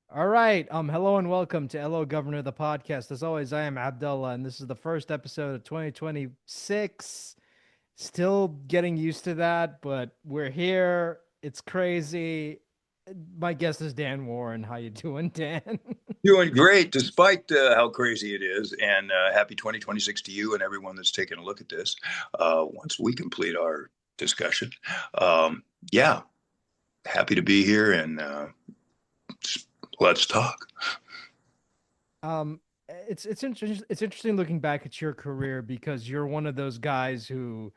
All right. Hello and welcome to Hello Governor, the podcast. As always, I am Abdullah, and this is the first episode of 2026. Still getting used to that, but we're here. It's crazy. My guest is Dan Warren. How you doing, Dan? Doing great, despite how crazy it is. And happy 2026 to you and everyone that's taking a look at this once we complete our discussion. Yeah, happy to be here and let's talk. Um, it's interesting. It's interesting looking back at your career because you're one of those guys who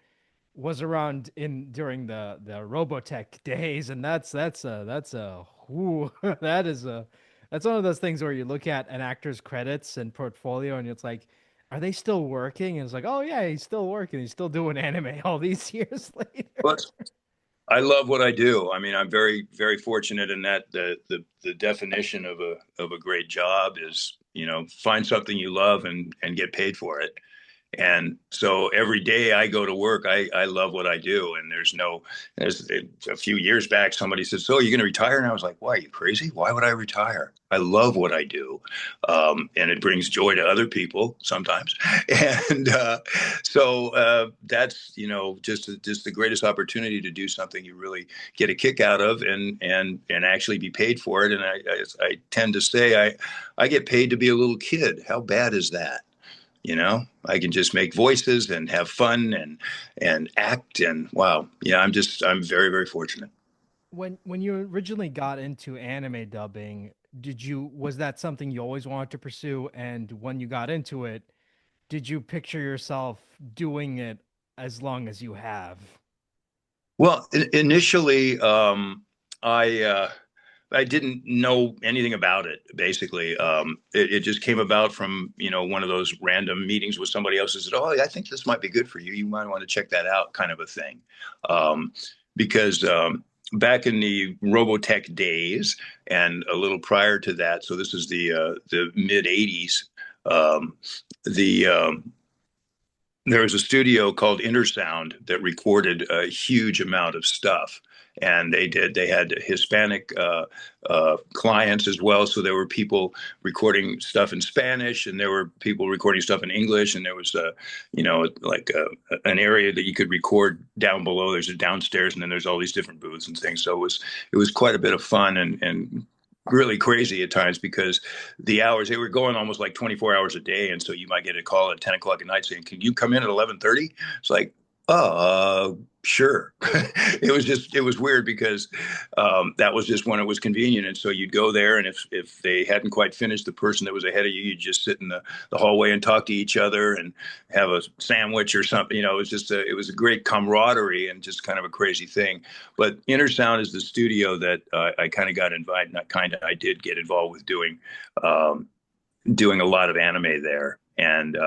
was around in during the Robotech days, and that's a whoo, that is a that's one of those things where you look at an actor's credits and portfolio, and it's like, are they still working? And it's like, oh yeah, he's still working. He's still doing anime all these years later. But I love what I do. I mean, I'm very, very fortunate in that the definition of a great job is, find something you love and get paid for it. And so every day I go to work, I love what I do. And there's a few years back, somebody said, "So you're going to retire?" And I was like, "Why, are you crazy? Why would I retire? I love what I do." And it brings joy to other people sometimes. And that's, just the greatest opportunity to do something you really get a kick out of and actually be paid for it. And I tend to say I get paid to be a little kid. How bad is that? I can just make voices and have fun and act, and wow, yeah, I'm very, very fortunate. When you originally got into anime dubbing, was that something you always wanted to pursue? And when you got into it, did you picture yourself doing it as long as you have? Well, initially, I didn't know anything about it. Basically, it just came about from one of those random meetings with somebody else who said, "Oh, I think this might be good for you. You might want to check that out," kind of a thing. Um, because back in the Robotech days and a little prior to that, so this is the mid '80s. Um, the There was a studio called Intersound that recorded a huge amount of stuff, and they had Hispanic clients as well. So there were people recording stuff in Spanish, and there were people recording stuff in English, and there was an area that you could record down below. There's a downstairs, and then there's all these different booths and things. So it was quite a bit of fun and really crazy at times because the hours they were going almost like 24 hours a day, and so you might get a call at 10 o'clock at night saying, "Can you come in at 11:30?" It's like, sure. It was weird because that was just when it was convenient, and so you'd go there, and if they hadn't quite finished, the person that was ahead of you, you'd just sit in the hallway and talk to each other and have a sandwich or something. It was a great camaraderie and just kind of a crazy thing. But Intersound is the studio that I kind of got invited, not kind of, I did get involved with doing a lot of anime there. And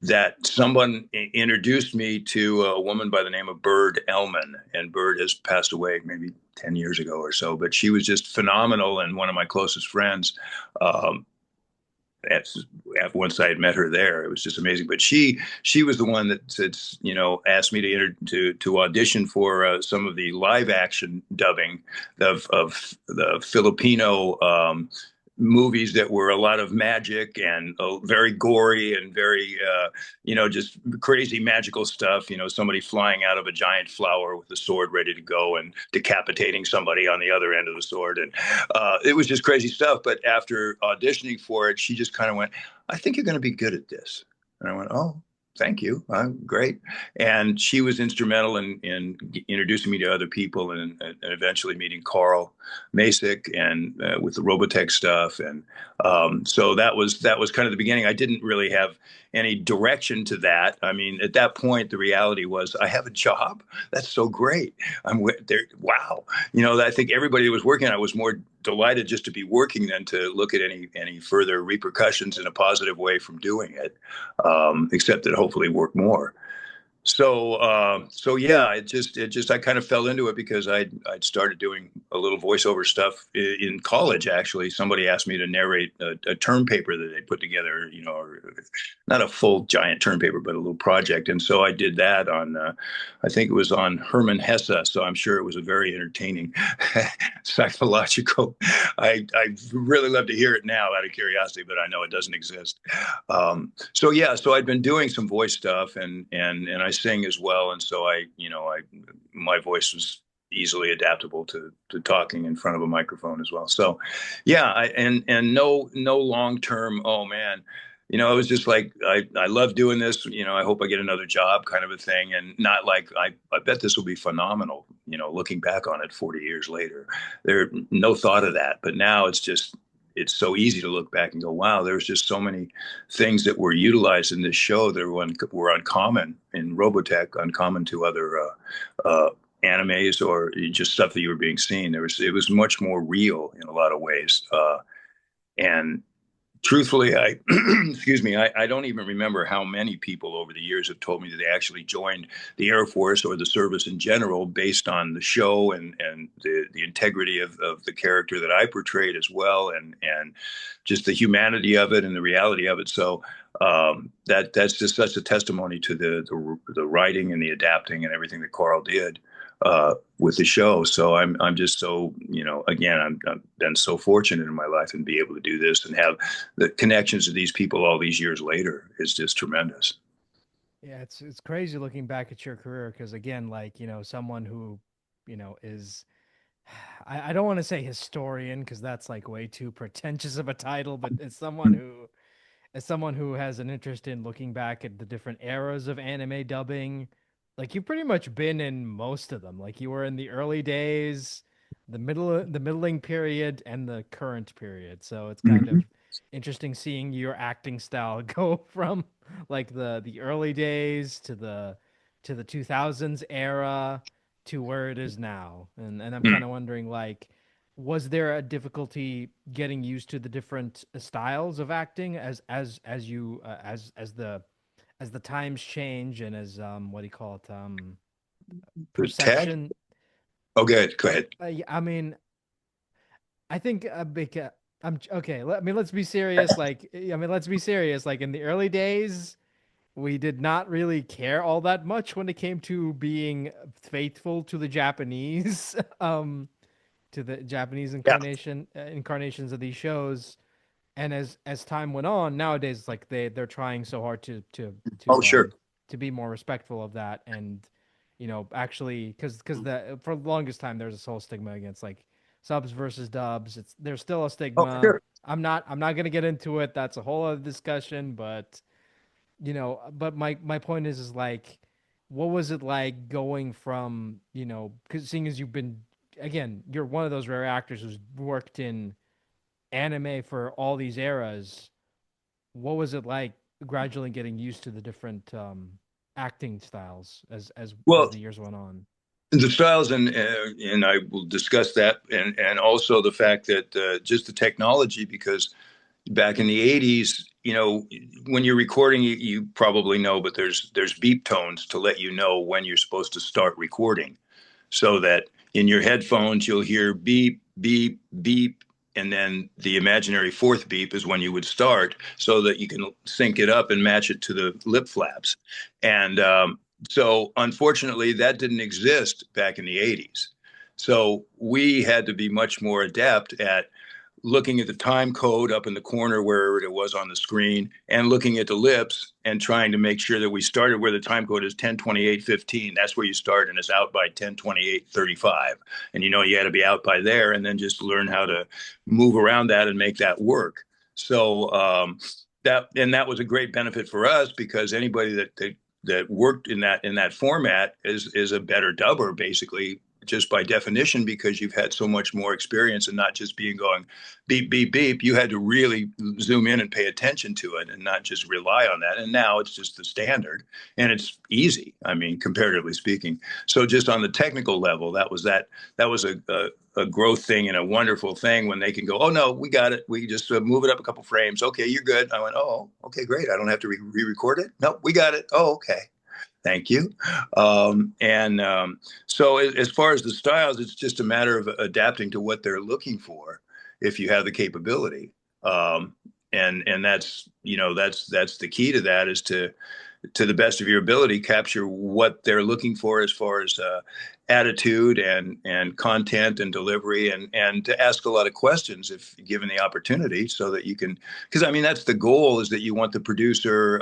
that someone introduced me to a woman by the name of Bird Elman, and Bird has passed away maybe 10 years ago or so, but she was just phenomenal and one of my closest friends. Um, at, Once I had met her there, it was just amazing. But she was the one that said, asked me to audition for some of the live action dubbing of the Filipino movies that were a lot of magic and very gory and very just crazy magical stuff. Somebody flying out of a giant flower with a sword ready to go and decapitating somebody on the other end of the sword, and it was just crazy stuff. But after auditioning for it, she just kind of went, "I think you're going to be good at this." And I went, "Oh, thank you. Great." And she was instrumental in introducing me to other people, and eventually meeting Carl Masick and with the Robotech stuff. And so that was kind of the beginning. I didn't really have any direction to that. I mean, at that point, the reality was I have a job. That's so great. I'm there. Wow. I think everybody that was working on it was more delighted just to be working than to look at any further repercussions in a positive way from doing it, except that hopefully work more. So yeah, I kind of fell into it because I'd started doing a little voiceover stuff in college. Actually, somebody asked me to narrate a term paper that they put together, or not a full giant term paper, but a little project. And so I did that on, I think it was on Hermann Hesse. So I'm sure it was a very entertaining psychological. I really love to hear it now out of curiosity, but I know it doesn't exist. So yeah, so I'd been doing some voice stuff, and I sing as well, and so I my voice was easily adaptable to talking in front of a microphone as well. So yeah, and no long term. Oh man. It was just like I love doing this. I hope I get another job, kind of a thing, and not like I bet this will be phenomenal. Looking back on it 40 years later, there no thought of that. But now it's so easy to look back and go, wow, there's just so many things that were utilized in this show that were uncommon in Robotech, uncommon to other animes or just stuff that you were being seen. It was much more real in a lot of ways, and truthfully, excuse me, I don't even remember how many people over the years have told me that they actually joined the Air Force or the service in general based on the show and the integrity of the character that I portrayed as well, and just the humanity of it and the reality of it. So that's just such a testimony to the writing and the adapting and everything that Carl did with the show. So I'm just so, again, I've been so fortunate in my life and be able to do this and have the connections to these people all these years later is just tremendous. Yeah, it's crazy looking back at your career because again, like, someone who, is I don't want to say historian because that's like way too pretentious of a title, but as someone who has an interest in looking back at the different eras of anime dubbing, like you've pretty much been in most of them. Like you were in the early days, the middling period, and the current period. So it's kind Mhm. of interesting seeing your acting style go from like the early days to the 2000s era to where it is now. And I'm kind of wondering like was there a difficulty getting used to the different styles of acting as you as the times change and as what do you call it The tech. perception. Oh, good. Go ahead. Yeah, I mean, I think I'm okay. Let's be serious. Like, let's be serious. Like in the early days, we did not really care all that much when it came to being faithful to the Japanese, to the Japanese Yeah. incarnations of these shows. And as time went on, nowadays it's like they're trying so hard Oh, sure. to be more respectful of that, and actually because the for the longest time there's this whole stigma against like subs versus dubs. There's still a Oh, stigma. sure. I'm not gonna get into it. That's a whole other discussion, but but my point is like what was it like going from because seeing as you've been again you're one of those rare actors who's worked in anime for all these eras. What was it like gradually getting used to the different acting styles as Well, the years went on? the styles and I will discuss that and also the fact that just the technology because back in the 80s, when you're recording, you probably know, but there's beep tones to let you know when you're supposed to start recording. So that in your headphones, you'll hear beep, beep, beep. And then the imaginary fourth beep is when you would start so that you can sync it up and match it to the lip flaps. And so, unfortunately, that didn't exist back in the 80s. So, we had to be much more adept at looking at the time code up in the corner where it was on the screen and looking at the lips and trying to make sure that we started where the time code is 10:28:15. That's where you start and it's out by 10:28:35. And you had to be out by there and then just learn how to move around that and make that work. So that was a great benefit for us because anybody that worked in that format is a better dubber basically just by definition because you've had so much more experience and not just being going beep beep beep. You had to really zoom in and pay attention to it and not just rely on that. And now it's just the standard and it's easy, I mean, comparatively speaking. So just on the technical level, that was a growth thing and a wonderful thing when they can go, oh no, we got it, we just move it up a couple frames, okay, you're good. I went, oh, okay, great, I don't have to re-record it. No, we got it. Oh, okay. Thank you. And so, as far as the styles, it's just a matter of adapting to what they're looking for if you have the capability. Um, and that's that's the key to that is to the best of your ability, capture what they're looking for as far as attitude and content and delivery, and to ask a lot of questions if given the opportunity, so that you can. Because I mean, that's the goal: is that you want the producer,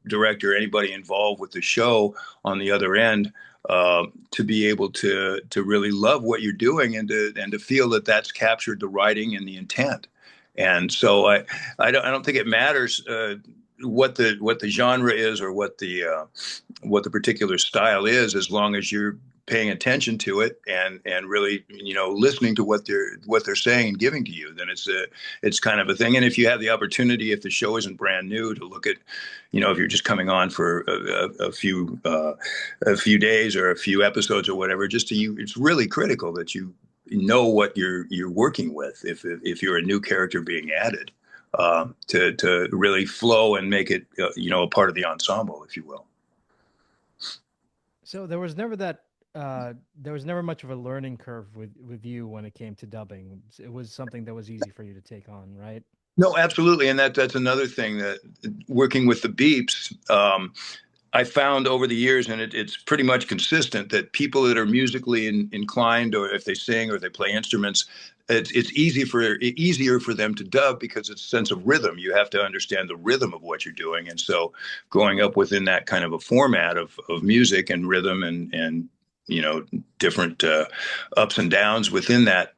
director, anybody involved with the show on the other end. To be able to really love what you're doing and to feel that that's captured the writing and the intent. And so I don't think it matters what the genre is or what the particular style is, as long as you're paying attention to it and really listening to what they're saying and giving to you. Then it's kind of a thing. And if you have the opportunity, if the show isn't brand new, to look at, if you're just coming on for a few days or a few episodes or whatever, just to you, it's really critical that you know what you're working with if you're a new character being added, to really flow and make it a part of the ensemble, if you will. So there was never much of a learning curve with you when it came to dubbing. It was something that was easy for you to take on, right? No, absolutely, and that's another thing, that working with the beeps. I found over the years, and it's pretty much consistent, that people that are musically inclined, or if they sing or they play instruments, it's easier for them to dub, because it's a sense of rhythm. You have to understand the rhythm of what you're doing, and so growing up within that kind of a format of music and rhythm and different ups and downs within that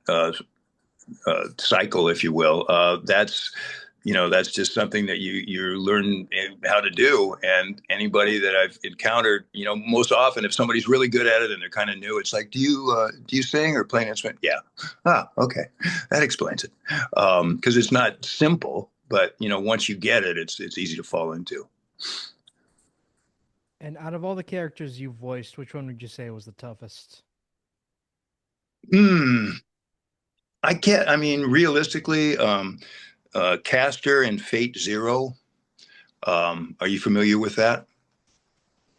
cycle, if you will. That's just something that you learn how to do. And anybody that I've encountered, most often, if somebody's really good at it and they're kind of new, it's like, do you sing or play an instrument? Yeah. Ah, okay, that explains it. Because it's not simple, but once you get it, it's easy to fall into. And out of all the characters you voiced, which one would you say was the toughest? Hmm. I can't. I mean, realistically, Caster and Fate Zero. Are you familiar with that?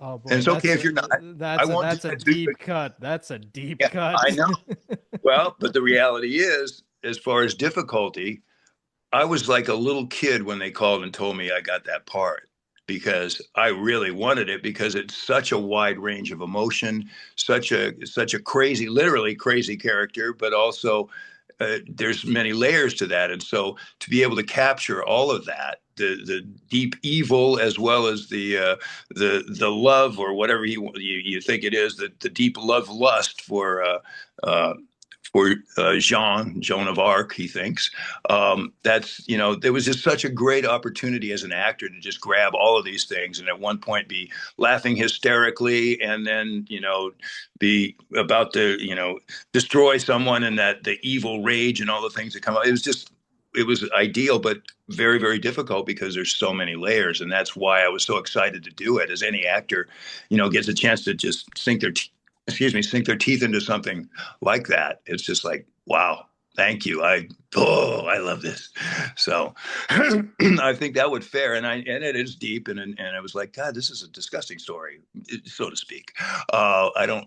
Oh And boy, it's okay if you're not. I won't do that's a that too quick. deep cut. That's a deep Yeah, cut. I know. Well, but the reality is, as far as difficulty, I was like a little kid when they called and told me I got that part, because I really wanted it, because it's such a wide range of emotion, such a crazy, literally crazy character, but also there's many layers to that. And so to be able to capture all of that, the deep evil, as well as the love, or whatever you think it is, the deep love lust uh, for Joan of Arc, he thinks. There was just such a great opportunity as an actor to just grab all of these things, and at one point be laughing hysterically, and then be about to destroy someone, and that the evil rage and all the things that come out. It was ideal, but very, very difficult, because there's so many layers. And that's why I was so excited to do it. As any actor, gets a chance to just sink their teeth into something like that. It's just like, wow, thank you. I love this. So I think that would fare. And it is deep. And I was like, God, this is a disgusting story, so to speak. I don't,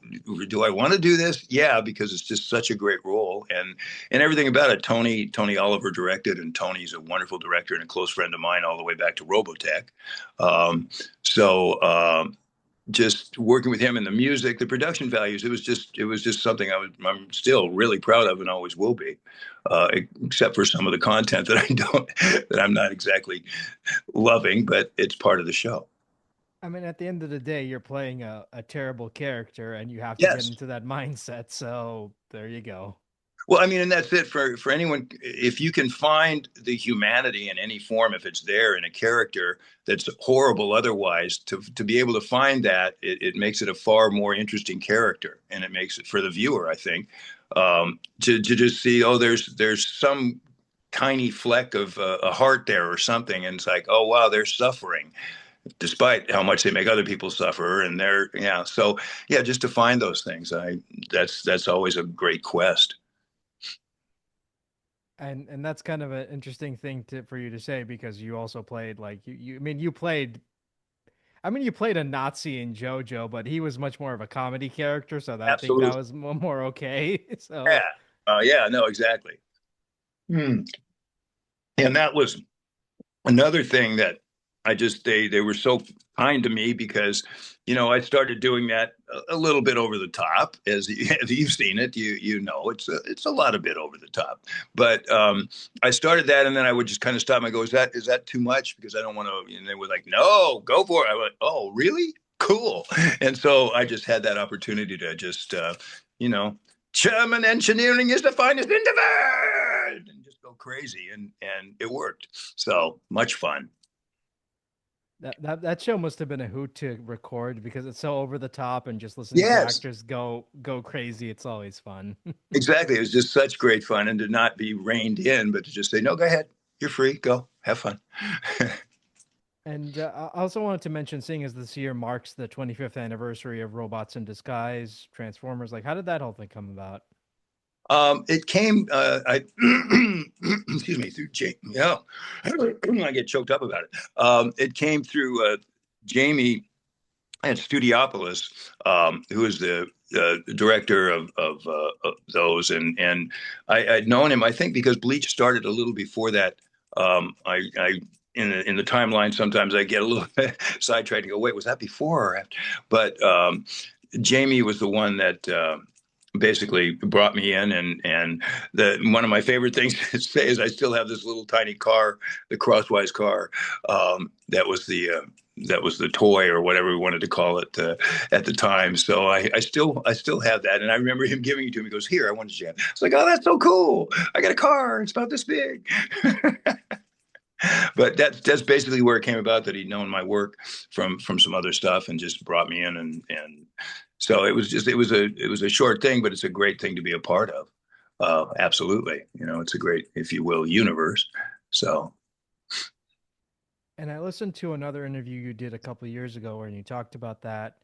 do I want to do this? Yeah, because it's just such a great role. And everything about it. Tony Oliver directed, and Tony's a wonderful director and a close friend of mine all the way back to Robotech. Um, so just working with him, and the music, the production values, it was just something I'm still really proud of, and always will be, except for some of the content that I'm not exactly loving, but it's part of the show. I mean, at the end of the day, you're playing a terrible character and you have to get Yes. into that mindset. So there you go. Well, I mean, and that's it for anyone. If you can find the humanity in any form, if it's there in a character that's horrible otherwise, to be able to find that, it makes it a far more interesting character, and it makes it for the viewer, I think, to just see, oh, there's some tiny fleck of a heart there or something, and it's like, oh wow, they're suffering despite how much they make other people suffer, and they're, yeah. So yeah, just to find those things, that's always a great quest. And that's kind of an interesting thing to for you to say because you also played like you I mean you played I mean, you played a Nazi in Jojo, but he was much more of a comedy character, so I think that Absolutely. was more okay. Yeah. So Yeah, no, exactly. Hmm. And that was another thing that they were so kind to me because I started doing that a little bit over the top as, as you've seen it, it's a lot of bit over the top, but I started that, and then I would just kind of stop and go, is that too much, because I don't want to, and they were like, no, go for it. I went, oh really, cool. And so I just had that opportunity to just you know German engineering is the finest in the world, and just go crazy, and it worked. So much fun. that show must have been a hoot to record because it's so over the top, and just listening to Yes, actors go crazy. It's always fun. exactly. It was just such great fun, and to not be reined in, but to just say, no, go ahead. You're free. Go have fun. And I also wanted to mention, seeing as this year marks the 25th anniversary of Robots in Disguise, Transformers, like how did that whole thing come about? It came, excuse me, through Jamie. Yeah, I get choked up about it. It came through Jamie at Studiopolis, who is the director of those, and I'd known him, I think, because Bleach started a little before that. I in the timeline sometimes I get a little sidetracked and go, wait, was that before or after? But Jamie was the one that basically brought me in, and the one of my favorite things to say is I still have this little tiny car, the Crosswise car, that was the toy or whatever we wanted to call it at the time. So I still have that, and I remember him giving it to me. He goes, "Here, I want to jam." It's like, oh, that's so cool! I got a car. It's about this big. But that's basically where it came about, that he'd known my work from some other stuff and just brought me in, and so it was a short thing, but it's a great thing to be a part of. Absolutely, it's a great, if you will, universe. So And I listened to another interview you did a couple of years ago where you talked about that,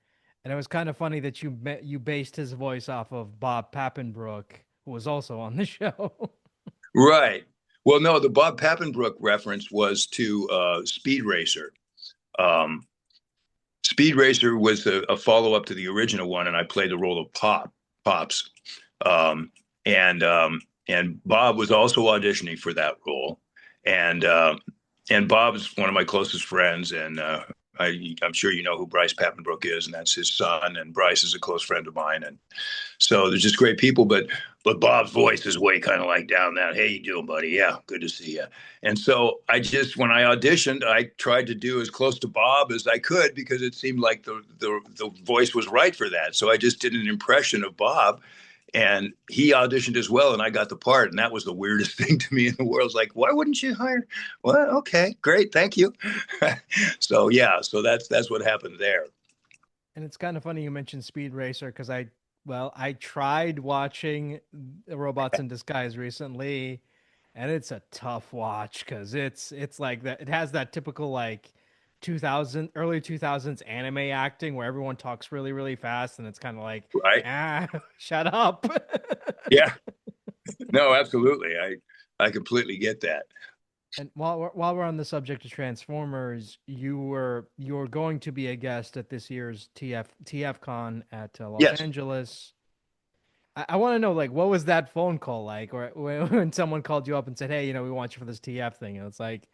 and it was kind of funny that you based his voice off of Bob Pappenbrook, who was also on the show. right. Well, no, the Bob Pappenbrook reference was to Speed Racer. Um, Speed Racer was a follow up to the original one, and I played the role of Pops. Um, and Bob was also auditioning for that role, and Bob's one of my closest friends, and I'm sure you know who Bryce Pappenbrook is, and that's his son. And Bryce is a close friend of mine, and so there's just great people. But Bob's voice is way kind of like down that. Hey, you doing, buddy? Yeah, good to see you. And so when I auditioned, I tried to do as close to Bob as I could, because it seemed like the voice was right for that. So I just did an impression of Bob, and he auditioned as well, and I got the part. And that was the weirdest thing to me in the world. It's like, why wouldn't you hire? Well, okay, great, thank you. So yeah, so that's what happened there. And it's kind of funny you mentioned Speed Racer because I tried watching Robots in Disguise recently, and it's a tough watch because it's like that. It has that typical like 2000 early 2000s anime acting where everyone talks really fast, and it's kind of like, Right? shut up. Yeah. No, absolutely. I completely get that. And while we're on the subject of Transformers, you were going to be a guest at this year's TF Con at Los Yes. Angeles. I want to know, like, what was that phone call like, or when someone called you up and said, "Hey, we want you for this TF thing," and it's like,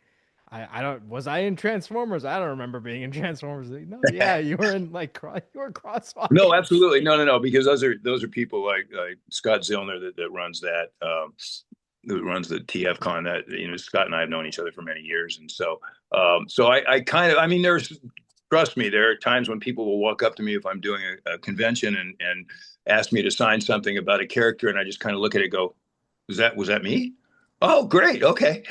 I don't, was I in Transformers? I don't remember being in Transformers. Like, no, yeah, you were in like you were No, Crosswise. absolutely. No, because those are people like Scott Zillner that runs that runs the TF Con. That Scott and I have known each other for many years, and so I kind of, I mean, trust me, there are times when people will walk up to me if I'm doing a convention, and ask me to sign something about a character, and I just kind of look at it and go, was that me? Oh, great. Okay.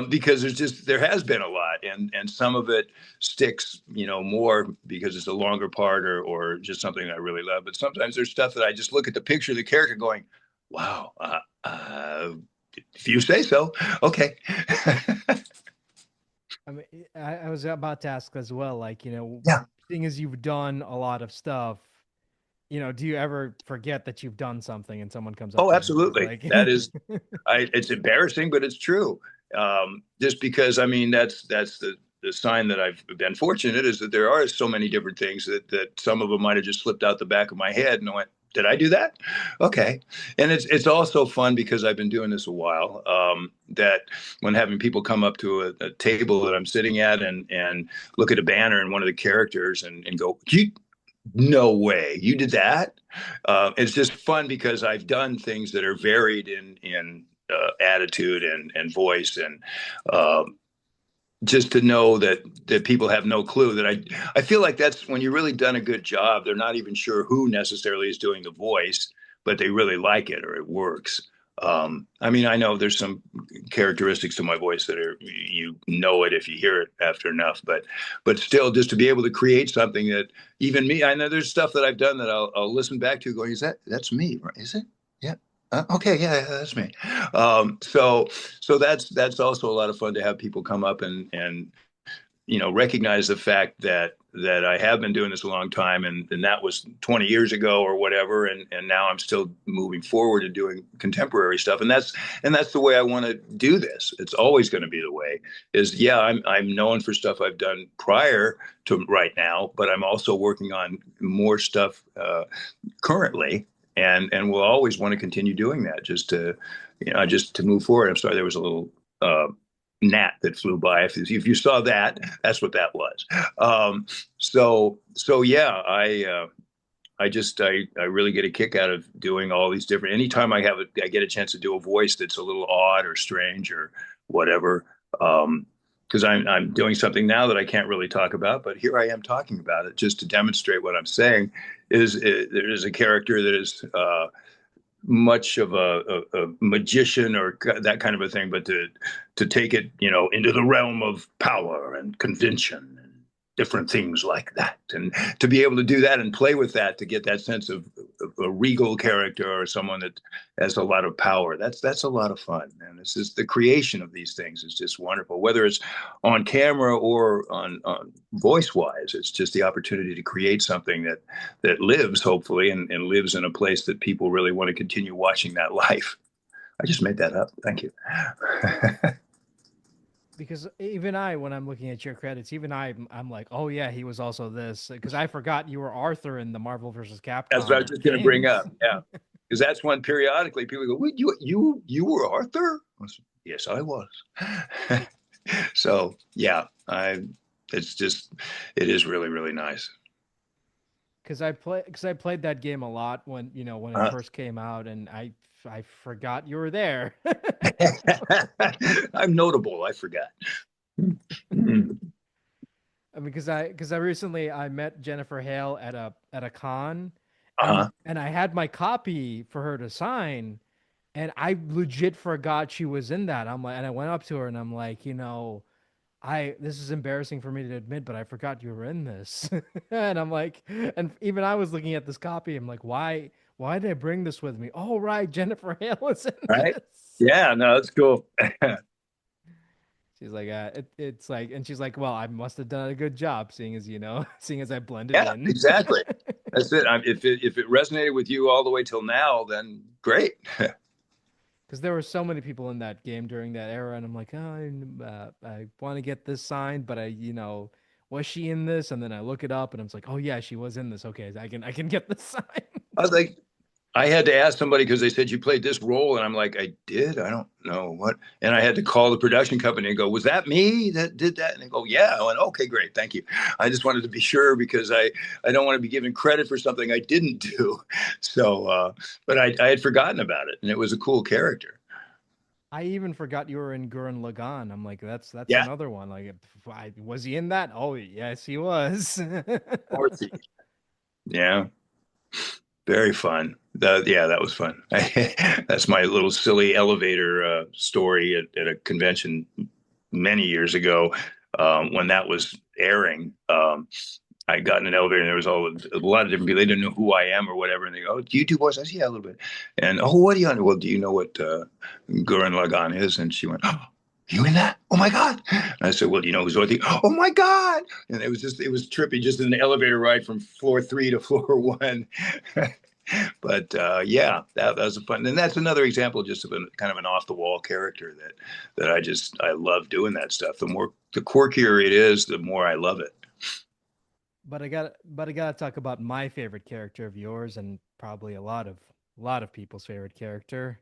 Because there has been a lot, and some of it sticks, more because it's a longer part, or just something that I really love. But sometimes there's stuff that I just look at the picture of the character going, wow, if you say so. Okay. I mean, I was about to ask as well, like, Yeah. seeing as you've done a lot of stuff, do you ever forget that you've done something and someone comes up Oh, to you and says, absolutely. like, That is, it's embarrassing, but it's true. Just because, I mean, that's the sign that I've been fortunate is that there are so many different things that some of them might have just slipped out the back of my head, and I went, did I do that? Okay. And it's also fun because I've been doing this a while. That when having people come up to a table that I'm sitting at and look at a banner and one of the characters and go, no way, you did that. It's just fun because I've done things that are varied in attitude and voice and just to know that people have no clue that I feel like that's when you really done a good job. They're not even sure who necessarily is doing the voice, but they really like it or it works. I mean, I know there's some characteristics to my voice that are you know it if you hear it after enough, but still, just to be able to create something that even me, I know there's stuff that I've done that I'll listen back to, going, is that's me, right? Is it? Yeah. Okay, yeah, that's me. So that's also a lot of fun to have people come up and recognize the fact that I have been doing this a long time, and that was 20 years ago or whatever, and now I'm still moving forward and doing contemporary stuff, and that's the way I want to do this. It's always going to be the way. Is yeah, I'm known for stuff I've done prior to right now, but I'm also working on more stuff currently, and we'll always want to continue doing that just to move forward. I'm sorry, there was a little gnat that flew by. If you saw that, that's what that was. So yeah, I really get a kick out of doing all these different. Anytime I get a chance to do a voice that's a little odd or strange or whatever. Because I'm doing something now that I can't really talk about, but here I am talking about it just to demonstrate what I'm saying. There is a character that is much of a magician or that kind of a thing, but to take it, into the realm of power and convention and different things like that, and to be able to do that and play with that to get that sense of a regal character or someone that has a lot of power. That's a lot of fun, and it's just the creation of these things is just wonderful. Whether it's on camera or on voice wise, it's just the opportunity to create something that lives hopefully and lives in a place that people really want to continue watching that life. I just made that up. Thank you. Because even I, when I'm looking at your credits, even I'm like, oh yeah, he was also this. Because I forgot you were Arthur in the Marvel versus That's what I Capcom was just going to bring games. up. Yeah, because that's when periodically people go, "Wait, you were Arthur?" I said, yes, I was. So yeah, it's just it is really really nice. Because I played that game a lot when it Uh, first came out, and I forgot you were there. I'm notable. I forgot. Mhm. I mean, because I recently I met Jennifer Hale at a con, Uh-huh. and I had my copy for her to sign, and I legit forgot she was in that. I'm like, and I went up to her and I'm like, I this is embarrassing for me to admit, but I forgot you were in this. And I'm like, and even I was looking at this copy. I'm like, why did I bring this with me? Oh, right, Jennifer Hale was in Right? this. Yeah. No, that's cool. She's like, it's like, and she's like, well, I must have done a good job, seeing as seeing as I blended Yeah. in. Exactly. That's it. If it resonated with you all the way till now, then great. Because there were so many people in that game during that era, and I'm like, oh, I want to get this signed, but was she in this? And then I look it up, and I'm like, oh yeah, she was in this. Okay, I can get this signed. I was like, I had to ask somebody because they said you played this role, and I'm like, I did. I don't know what. And I had to call the production company and go, was that me that did that? And they go, yeah. I went, okay, great, thank you. I just wanted to be sure because I don't want to be given credit for something I didn't do. So, but I had forgotten about it, and it was a cool character. I even forgot you were in Gurren Lagann. I'm like, that's Yeah, another one. Like, was he in that? Oh yes, he was. Dorothy. Yeah, very fun. Yeah, that was fun. That's my little silly elevator story at a convention many years ago when that was airing. I got in an elevator and there was a lot of different people. They didn't know who I am or whatever. And they go, oh, do you do voice? I said, yeah, a little bit. And, oh, what do you on? Well, do you know what Gurren Lagann is? And she went, oh, you in that? Oh my God. And I said, well, do you know who's Zorthy? Oh my God. And it was trippy, just an elevator ride from floor 3 to floor 1. But yeah, that was a fun. And that's another example just of a kind of an off the wall character that I love doing that stuff. The quirkier it is, the more I love it. But I gotta talk about my favorite character of yours, and probably a lot of people's favorite character.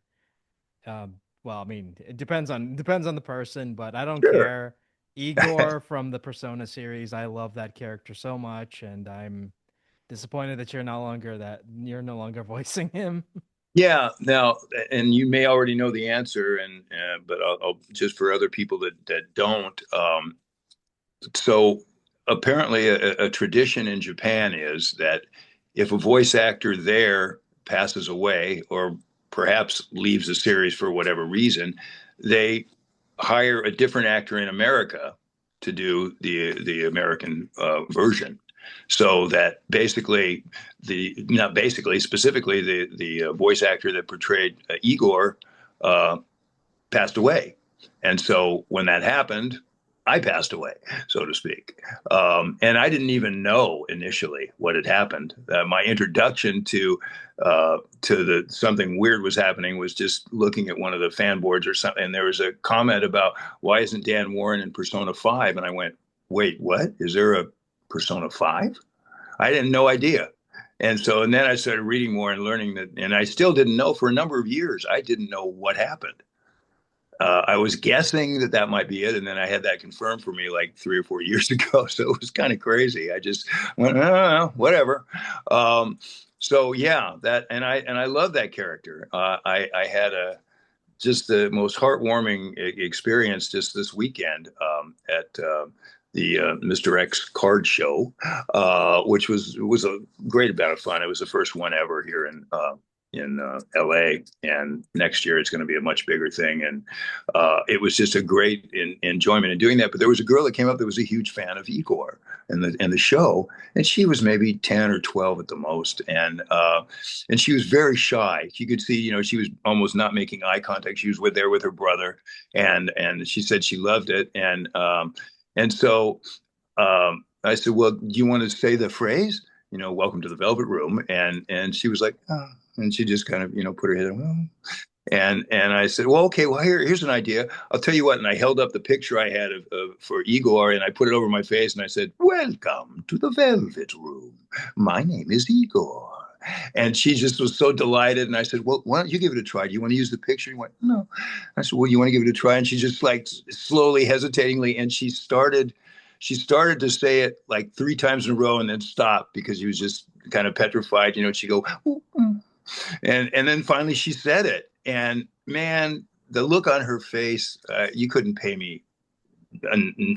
Well, I mean, it depends on the person, but I don't Sure. care. Igor from the Persona series, I love that character so much, and I'm disappointed that you're no longer voicing him. Yeah. Now, and you may already know the answer, and but I'll just for other people that don't. So apparently, a tradition in Japan is that if a voice actor there passes away or perhaps leaves the series for whatever reason, they hire a different actor in America to do the American version. So that basically the not basically specifically the voice actor that portrayed Igor uh, passed away. And so when that happened, I passed away, so to speak. And I didn't even know initially what had happened. My introduction to the something weird was happening was just looking at one of the fan boards or something, and there was a comment about why isn't Dan Warren in Persona 5? And I went, wait, what? Is there a Persona 5? I had no idea. And then I started reading more and learning that, and I still didn't know for a number of years. I didn't know what happened. I was guessing that that might be it, and then I had that confirmed for me like 3 or 4 years ago. So it was kind of crazy. I just went, oh, whatever. So yeah, that and I love that character. I had a just the most heartwarming experience just this weekend at the Mr. X card show, which was a great amount of fun. It was the first one ever here in LA, and next year it's going to be a much bigger thing. And it was just a great enjoyment in doing that. But there was a girl that came up that was a huge fan of Igor and the show, and she was maybe 10 or 12 at the most, and she was very shy. You could see, she was almost not making eye contact. She was there with her brother, and she said she loved it, and so I said, well, do you want to say the phrase? Welcome to the Velvet Room, and she was like, oh. And she just kind of, put her head on. Oh. And I said, well, okay, well, here's an idea. I'll tell you what. And I held up the picture I had for Igor, and I put it over my face, and I said, welcome to the Velvet Room. My name is Igor. And she just was so delighted. And I said, well, why don't you give it a try? Do you want to use the picture? He went, no. I said, well, you want to give it a try? And she just like slowly, hesitatingly, and she started to say it like 3 times in a row and then stop because she was just kind of petrified. She'd go, ooh, and then finally she said it, and man, the look on her face, you couldn't pay me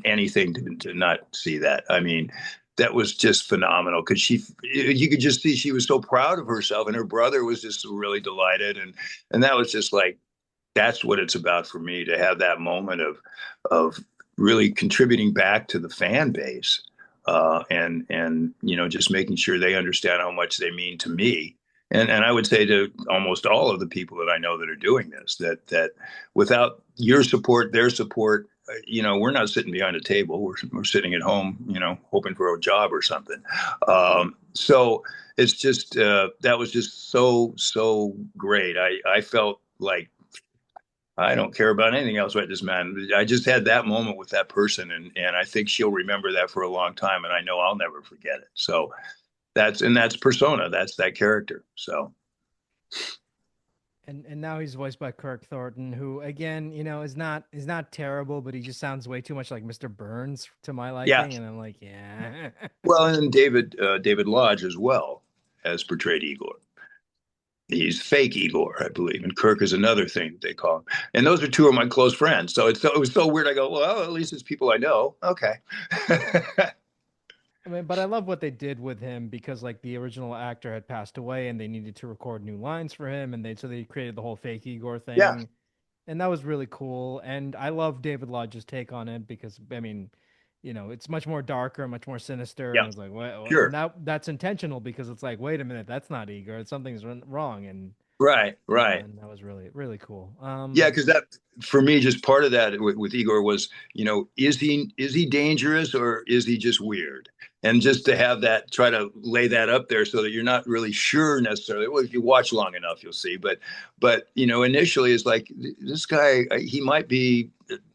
anything to not see that. I mean, that was just phenomenal because you could just see she was so proud of herself, and her brother was just really delighted, and that was just like, that's what it's about for me, to have that moment of really contributing back to the fan base, and just making sure they understand how much they mean to me. And I would say to almost all of the people that I know that are doing this, that without your support, their support, we're not sitting behind a table. We're sitting at home, hoping for a job or something. So it's just that was just so great. I felt like I don't care about anything else right this man. I just had that moment with that person, and I think she'll remember that for a long time, and I know I'll never forget it. So that's Persona. That's that character. So And now he's voiced by Kirk Thornton, who again, is not terrible, but he just sounds way too much like Mr. Burns to my yeah. liking, and I'm like, yeah. Well, and David Lodge as well has portrayed Igor. He's fake Igor, I believe, and Kirk is another thing they call him. And those are two of my close friends. So it was so weird. I go, well, at least it's people I know. Okay. I mean, but I love what they did with him because like the original actor had passed away and they needed to record new lines for him, and they created the whole fake Igor Yeah. thing, and that was really cool. And I love David Lodge's take on it because I mean, it's much more darker, much more sinister, and Yeah. it's like, well, and Sure. that's intentional because it's like, wait a minute, that's not Igor, something's wrong, and Right. Right. and that was really really cool. Yeah, because that for me, just part of that with Igor was, is he dangerous or is he just weird? and just to have that, try to lay that up there so that you're not really sure necessarily. Well, if you watch long enough, you'll see. But initially, it's like this guy, he might be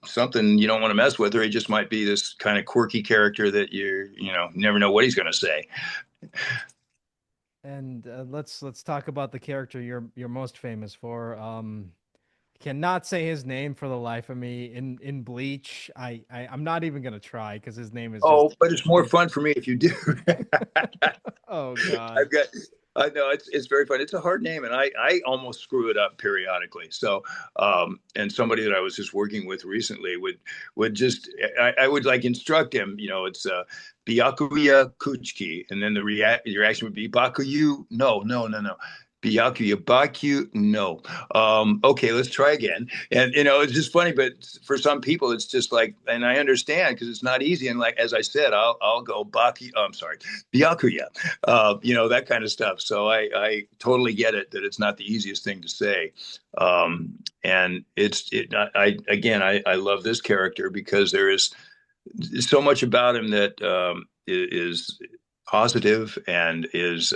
something you don't want to mess with, or he just might be this kind of quirky character that you never know what he's going to say. And let's talk about the character you're most famous for. Cannot say his name for the life of me. In Bleach, I'm not even gonna try because his name is Oh, just but it's more it. fun for me if you do. Oh God. I've got, I know it's very fun. It's a hard name, and I almost screw it up periodically. So, and somebody that I was just working with recently would just, I would like instruct him. It's Byakuya Kuchiki, and then the reaction would be Bakuyu. No, no, no, no. Byakuya Baku. No. Okay, let's try again. And it's just funny, but for some people, it's just like, and I understand because it's not easy. And like as I said, I'll go Baki. I'm sorry, Byakuya, that kind of stuff. So I totally get it that it's not the easiest thing to say. And I love this character because there is so much about him that is positive and is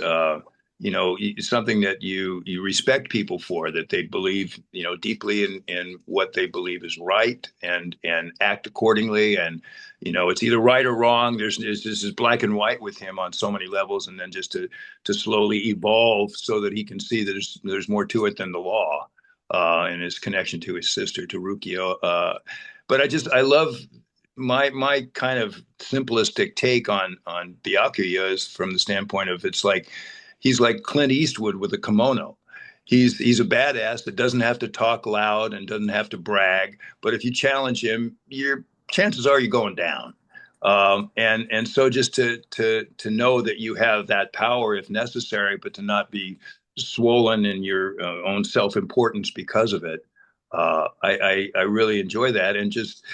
something that you respect people for, that they believe deeply in what they believe is right, and act accordingly. And it's either right or wrong. This is black and white with him on so many levels, and then just to slowly evolve so that he can see that there's more to it than the law, and his connection to his sister, to Rukio. But I love my kind of simplistic take on Byakuya is from the standpoint of, it's like he's like Clint Eastwood with a kimono. He's a badass that doesn't have to talk loud and doesn't have to brag. But if you challenge him, your chances are you're going down. And so just to know that you have that power if necessary, but to not be swollen in your own self importance because of it. I really enjoy that, and just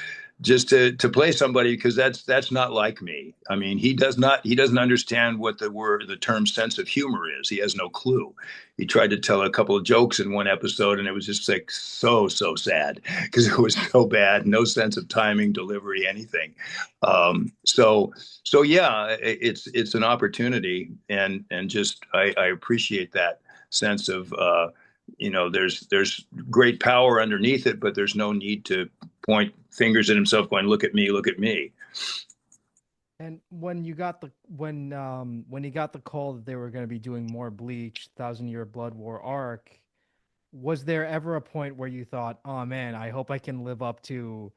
to play somebody, because that's not like me. I mean, he doesn't understand what the term sense of humor is. He has no clue. He tried to tell a couple of jokes in one episode, and it was just like so sad because it was so bad. No sense of timing, delivery, anything. So yeah, it's an opportunity, and just I appreciate that sense of there's great power underneath it, but there's no need to point fingers at himself going, look at me, look at me. And when you got the when you got the call that they were going to be doing more Bleach, Thousand Year Blood War arc, was there ever a point where you thought, "Oh man, I hope I can live up to"?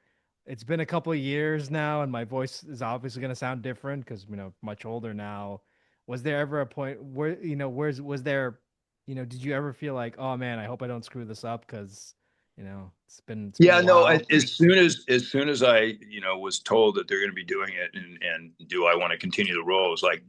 It's been a couple of years now, and my voice is obviously going to sound different because much older now. Was there ever a point where was there, did you ever feel like, "Oh man, I hope I don't screw this up," because it's been a Yeah, no. while. As soon as I was told that they're going to be doing it, and do I want to continue the role, I was like,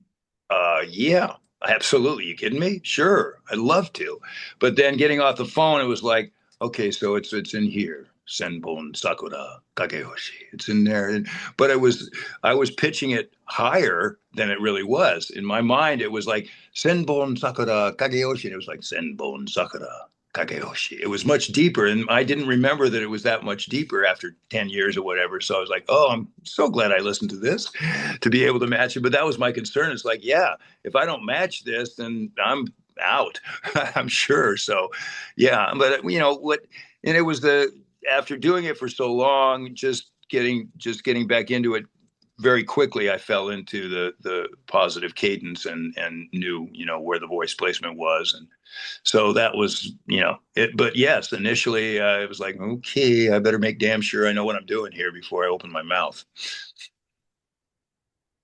yeah, absolutely. You kidding me? Sure, I'd love to. But then getting off the phone, it was like, okay, so it's in here. Senbon Sakura Kageyoshi. It's in there. But I was pitching it higher than it really was. In my mind, it was like Senbon Sakura Kageyoshi. And it was like Senbon Sakura Kageyoshi. It was much deeper. And I didn't remember that it was that much deeper after 10 years or whatever. So I was like, oh, I'm so glad I listened to this to be able to match it. But that was my concern. It's like, yeah, if I don't match this, then I'm out. I'm sure. So yeah, but what, and it was after doing it for so long, just getting back into it very quickly, I fell into the positive cadence, and knew where the voice placement was, and so that was it. But yes, initially it was like, okay, I better make damn sure I know what I'm doing here before I open my mouth.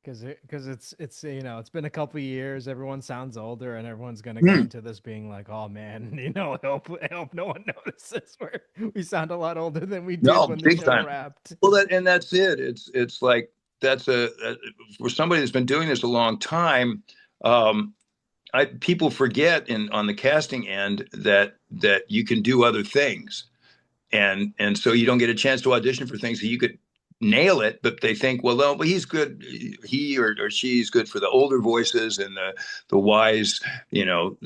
Because it's it's been a couple years. Everyone sounds older, and everyone's gonna go Mm. into this being like, "Oh man, I hope no one notices. We sound a lot older than we did No, when the big show time. wrapped." Well, that's it. It's like for somebody that's been doing this a long time. Um, People forget on the casting end that you can do other things, and so you don't get a chance to audition for things that you could nail it, but they think, well, no, but he's good. He or she's good for the older voices and the wise,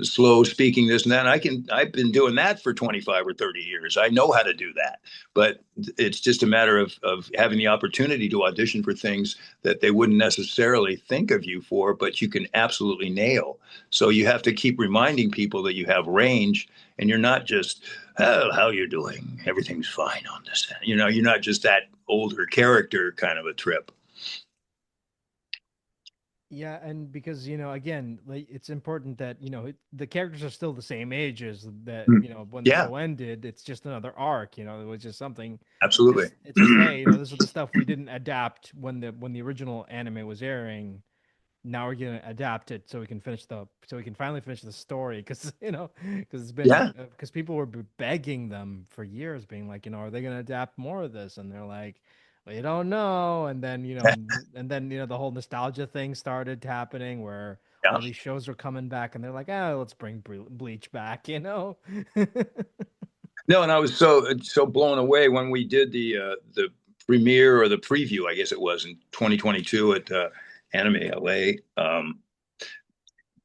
slow speaking this and that. And I've been doing that for 25 or 30 years. I know how to do that, but it's just a matter of having the opportunity to audition for things that they wouldn't necessarily think of you for, but you can absolutely nail. So you have to keep reminding people that you have range and you're not just, oh, how you doing? Everything's fine on this. You're not just that older character kind of a trip. Yeah, and because again, like it's important that the characters are still the same age as that Mm. when the Yeah, show ended. It's just another arc. It was just something. absolutely. It's just hey, this is the stuff we didn't adapt when the original anime was airing. Now we're gonna adapt it so we can finally finish the story because because it's been Yeah. because people were begging them for years, being like, are they gonna adapt more of this? And they're like, we don't know. And then the whole nostalgia thing started happening where Yeah. all these shows are coming back, and they're like, oh, let's bring Bleach back. No, and I was so blown away when we did the premiere or the preview, I guess it was in 2022 at Anime LA.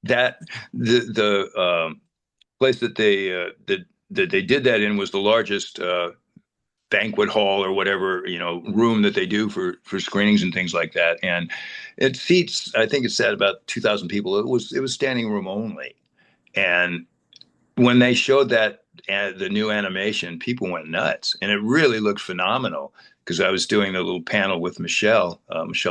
That the place that they did that in was the largest banquet hall or whatever room that they do for screenings and things like that, and it seats, I think it said about 2,000 people. It was standing room only, and when they showed that the new animation, people went nuts, and it really looked phenomenal. Because I was doing the little panel with Michelle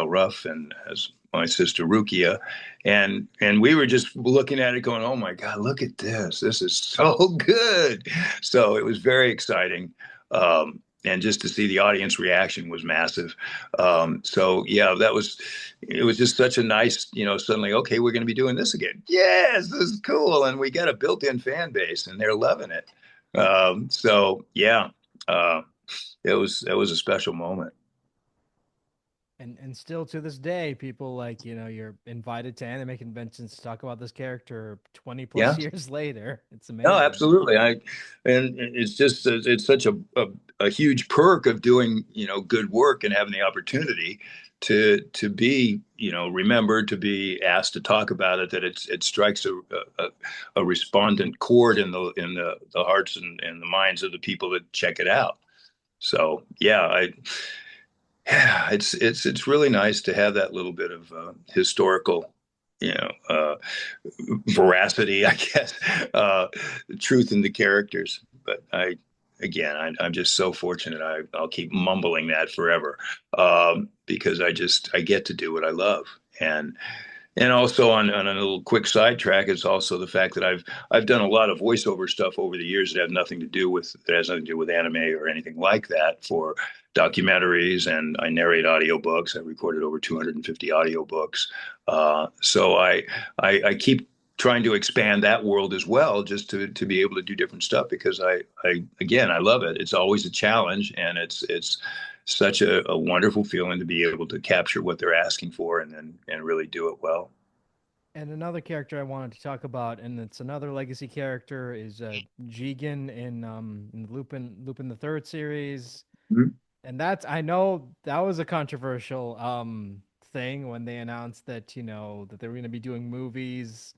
Ruff, and as my sister Rukia, and we were just looking at it, going, "Oh my God, look at this! This is so good!" So it was very exciting. And just to see the audience reaction was massive. So yeah, it was just such a nice, suddenly, okay, we're going to be doing this again. Yes, this is cool. And we got a built-in fan base and they're loving it. So yeah, uh, it was a special moment. And still to this day, people like, you're invited to anime conventions to talk about this character 20 plus Yeah. years later. It's No, amazing. absolutely. And it's just it's such a huge perk of doing good work and having the opportunity to be remembered, to be asked to talk about it, that it strikes a respondent chord in the hearts and the minds of the people that check it out. So yeah, yeah, it's really nice to have that little bit of historical, veracity, I guess, truth in the characters. But again, I'm just so fortunate. I'll keep mumbling that forever, because I get to do what I love. And also on a little quick sidetrack is also the fact that I've done a lot of voiceover stuff over the years that has nothing to do with anime or anything like that, for documentaries, and I narrate audiobooks. I recorded over 250 audiobooks. So I keep trying to expand that world as well, just to be able to do different stuff, because I love it. It's always a challenge, and it's such a wonderful feeling to be able to capture what they're asking for and really do it well. And another character I wanted to talk about, and it's another legacy character, is Jigen in Lupin the Third series. Mhm. And that's I know that was a controversial thing when they announced that that they were going to be doing movies,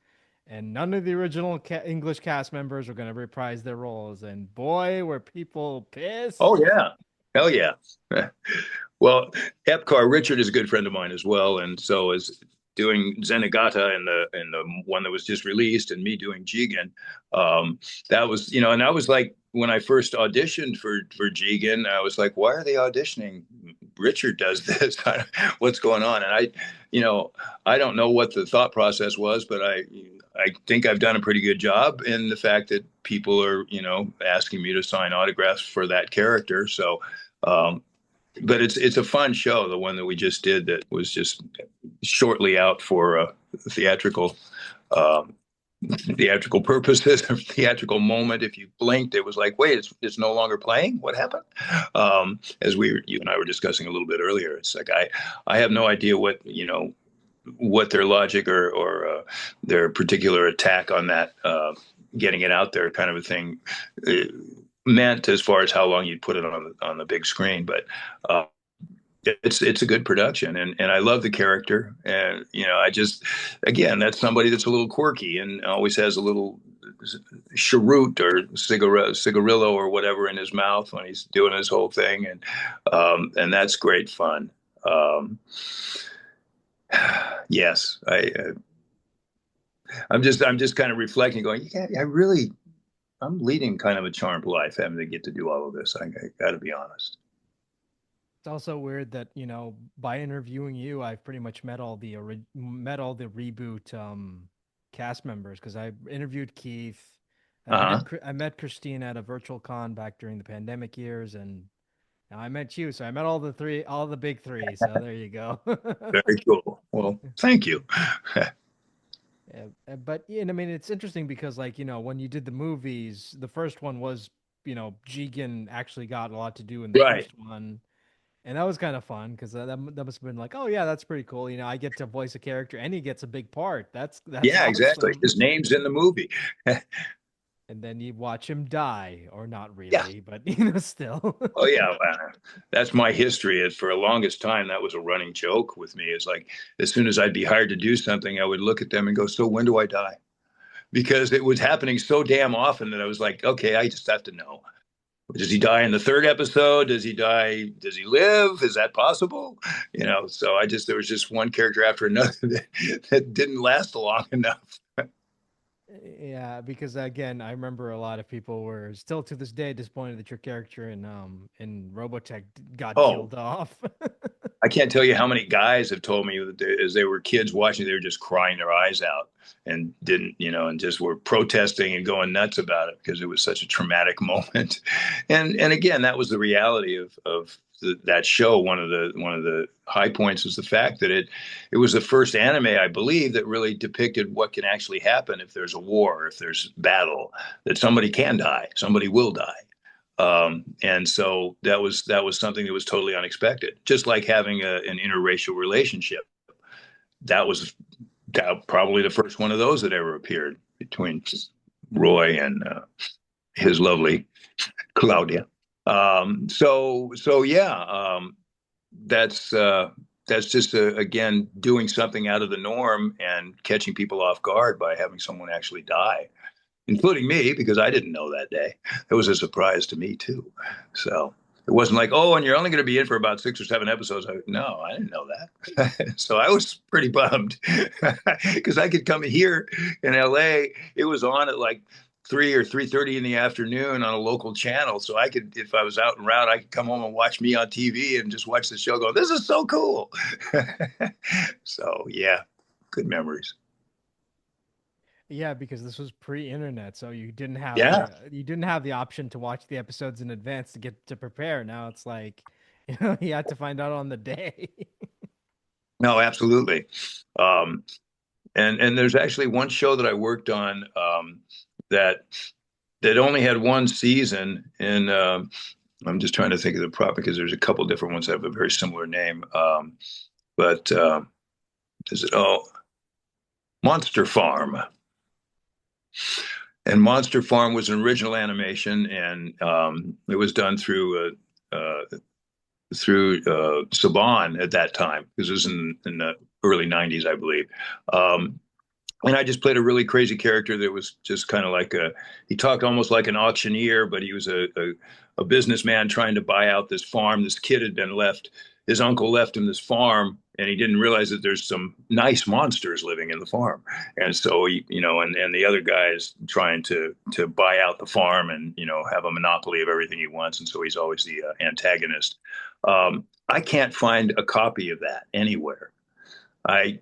and none of the original English cast members were going to reprise their roles. And boy, were people Oh pissed. yeah, hell yeah. Well, Epcar Richard is a good friend of mine as well, and so is doing Zenigata in the one that was just released, and me doing Jigen. That was and I was like, when I first auditioned for Jigen, I was like, why are they auditioning? Richard does this. What's going on? And I don't know what the thought process was, but I think I've done a pretty good job in the fact that people are asking me to sign autographs for that character. So. Um, but it's a fun show, the one that we just did, that was just shortly out for theatrical um, theatrical purposes or theatrical moment. If you blinked, it was like, wait, it's no longer playing. What happened? As you and I were discussing a little bit earlier, it's like I have no idea what their logic or their particular attack on that getting it out there kind of a thing meant, as far as how long you'd put it on the big screen. But it's a good production, and I love the character, and I just, again, that's somebody that's a little quirky and always has a little cheroot or cigarillo or whatever in his mouth when he's doing his whole thing, and that's great fun. Um, yes, I'm just kind of reflecting, going, yeah, I'm leading kind of a charmed life, having to get to do all of this. I got to be honest. It's also weird that, by interviewing you, I've pretty much met all the reboot cast members because I interviewed Keith. Uh-huh. I met Christine at a virtual con back during the pandemic years, and now I met you. So I met all the big three. So there you go. Very cool. Well, thank you. Yeah, but I mean, it's interesting because, like, when you did the movies, the first one was, Jigen actually got a lot to do in the Right. first one. And that was kind of fun because that must have been like, oh yeah, that's pretty cool. I get to voice a character and he gets a big part. That's Yeah, exactly. awesome. His name's in the movie. And then you watch him die, or not Yeah. really, but still. Oh yeah, that's my history. For the longest time, that was a running joke with me. It's like as soon as I'd be hired to do something, I would look at them and go, "So when do I die?" Because it was happening so damn often that I was like, "Okay, I just have to know. Does he die in the third episode? Does he die? Does he live? Is that possible?" So there was just one character after another that didn't last long enough. Yeah, because again, I remember a lot of people were still to this day disappointed that your character in Robotech got Oh, killed off. I can't tell you how many guys have told me that as they were kids watching, they were just crying their eyes out and didn't, and just were protesting and going nuts about it because it was such a traumatic moment. And again, that was the reality of that show. One of the high points was the fact that it was the first anime, I believe, that really depicted what can actually happen if there's a war, if there's battle, that somebody can die, somebody will die. And so that was something that was totally unexpected. Just like having an interracial relationship, that probably the first one of those that ever appeared between Roy and his lovely Claudia. So yeah, that's that's just again doing something out of the norm and catching people off guard by having someone actually die, including me, because I didn't know that day. It was a surprise to me too. So it wasn't like, oh, and you're only going to be in for about 6 or 7 episodes. No, I didn't know that. So I was pretty bummed because I could come here in LA. It was on at like 3 or 3:30 in the afternoon on a local channel. So I could, if I was out and route, I could come home and watch me on TV and just watch the show go, this is so cool. So yeah, good memories. Yeah, because this was pre-internet, so Yeah. you didn't have the option to watch the episodes in advance to get to prepare. Now it's like, you had to find out on the day. No, absolutely. Um, and there's actually one show that I worked on that only had one season, and I'm just trying to think of the prop because there's a couple different ones that have a very similar name. But is it Monster Farm? And Monster Farm was an original animation, and it was done through Saban at that time because it was in the early '90s, I believe. And I just played a really crazy character that was just kind of like he talked almost like an auctioneer, but he was a businessman trying to buy out this farm. This kid had been left, his uncle left him this farm, and he didn't realize that there's some nice monsters living in the farm. And so, and the other guy is trying to buy out the farm and, have a monopoly of everything he wants. And so he's always the antagonist. I can't find a copy of that anywhere. I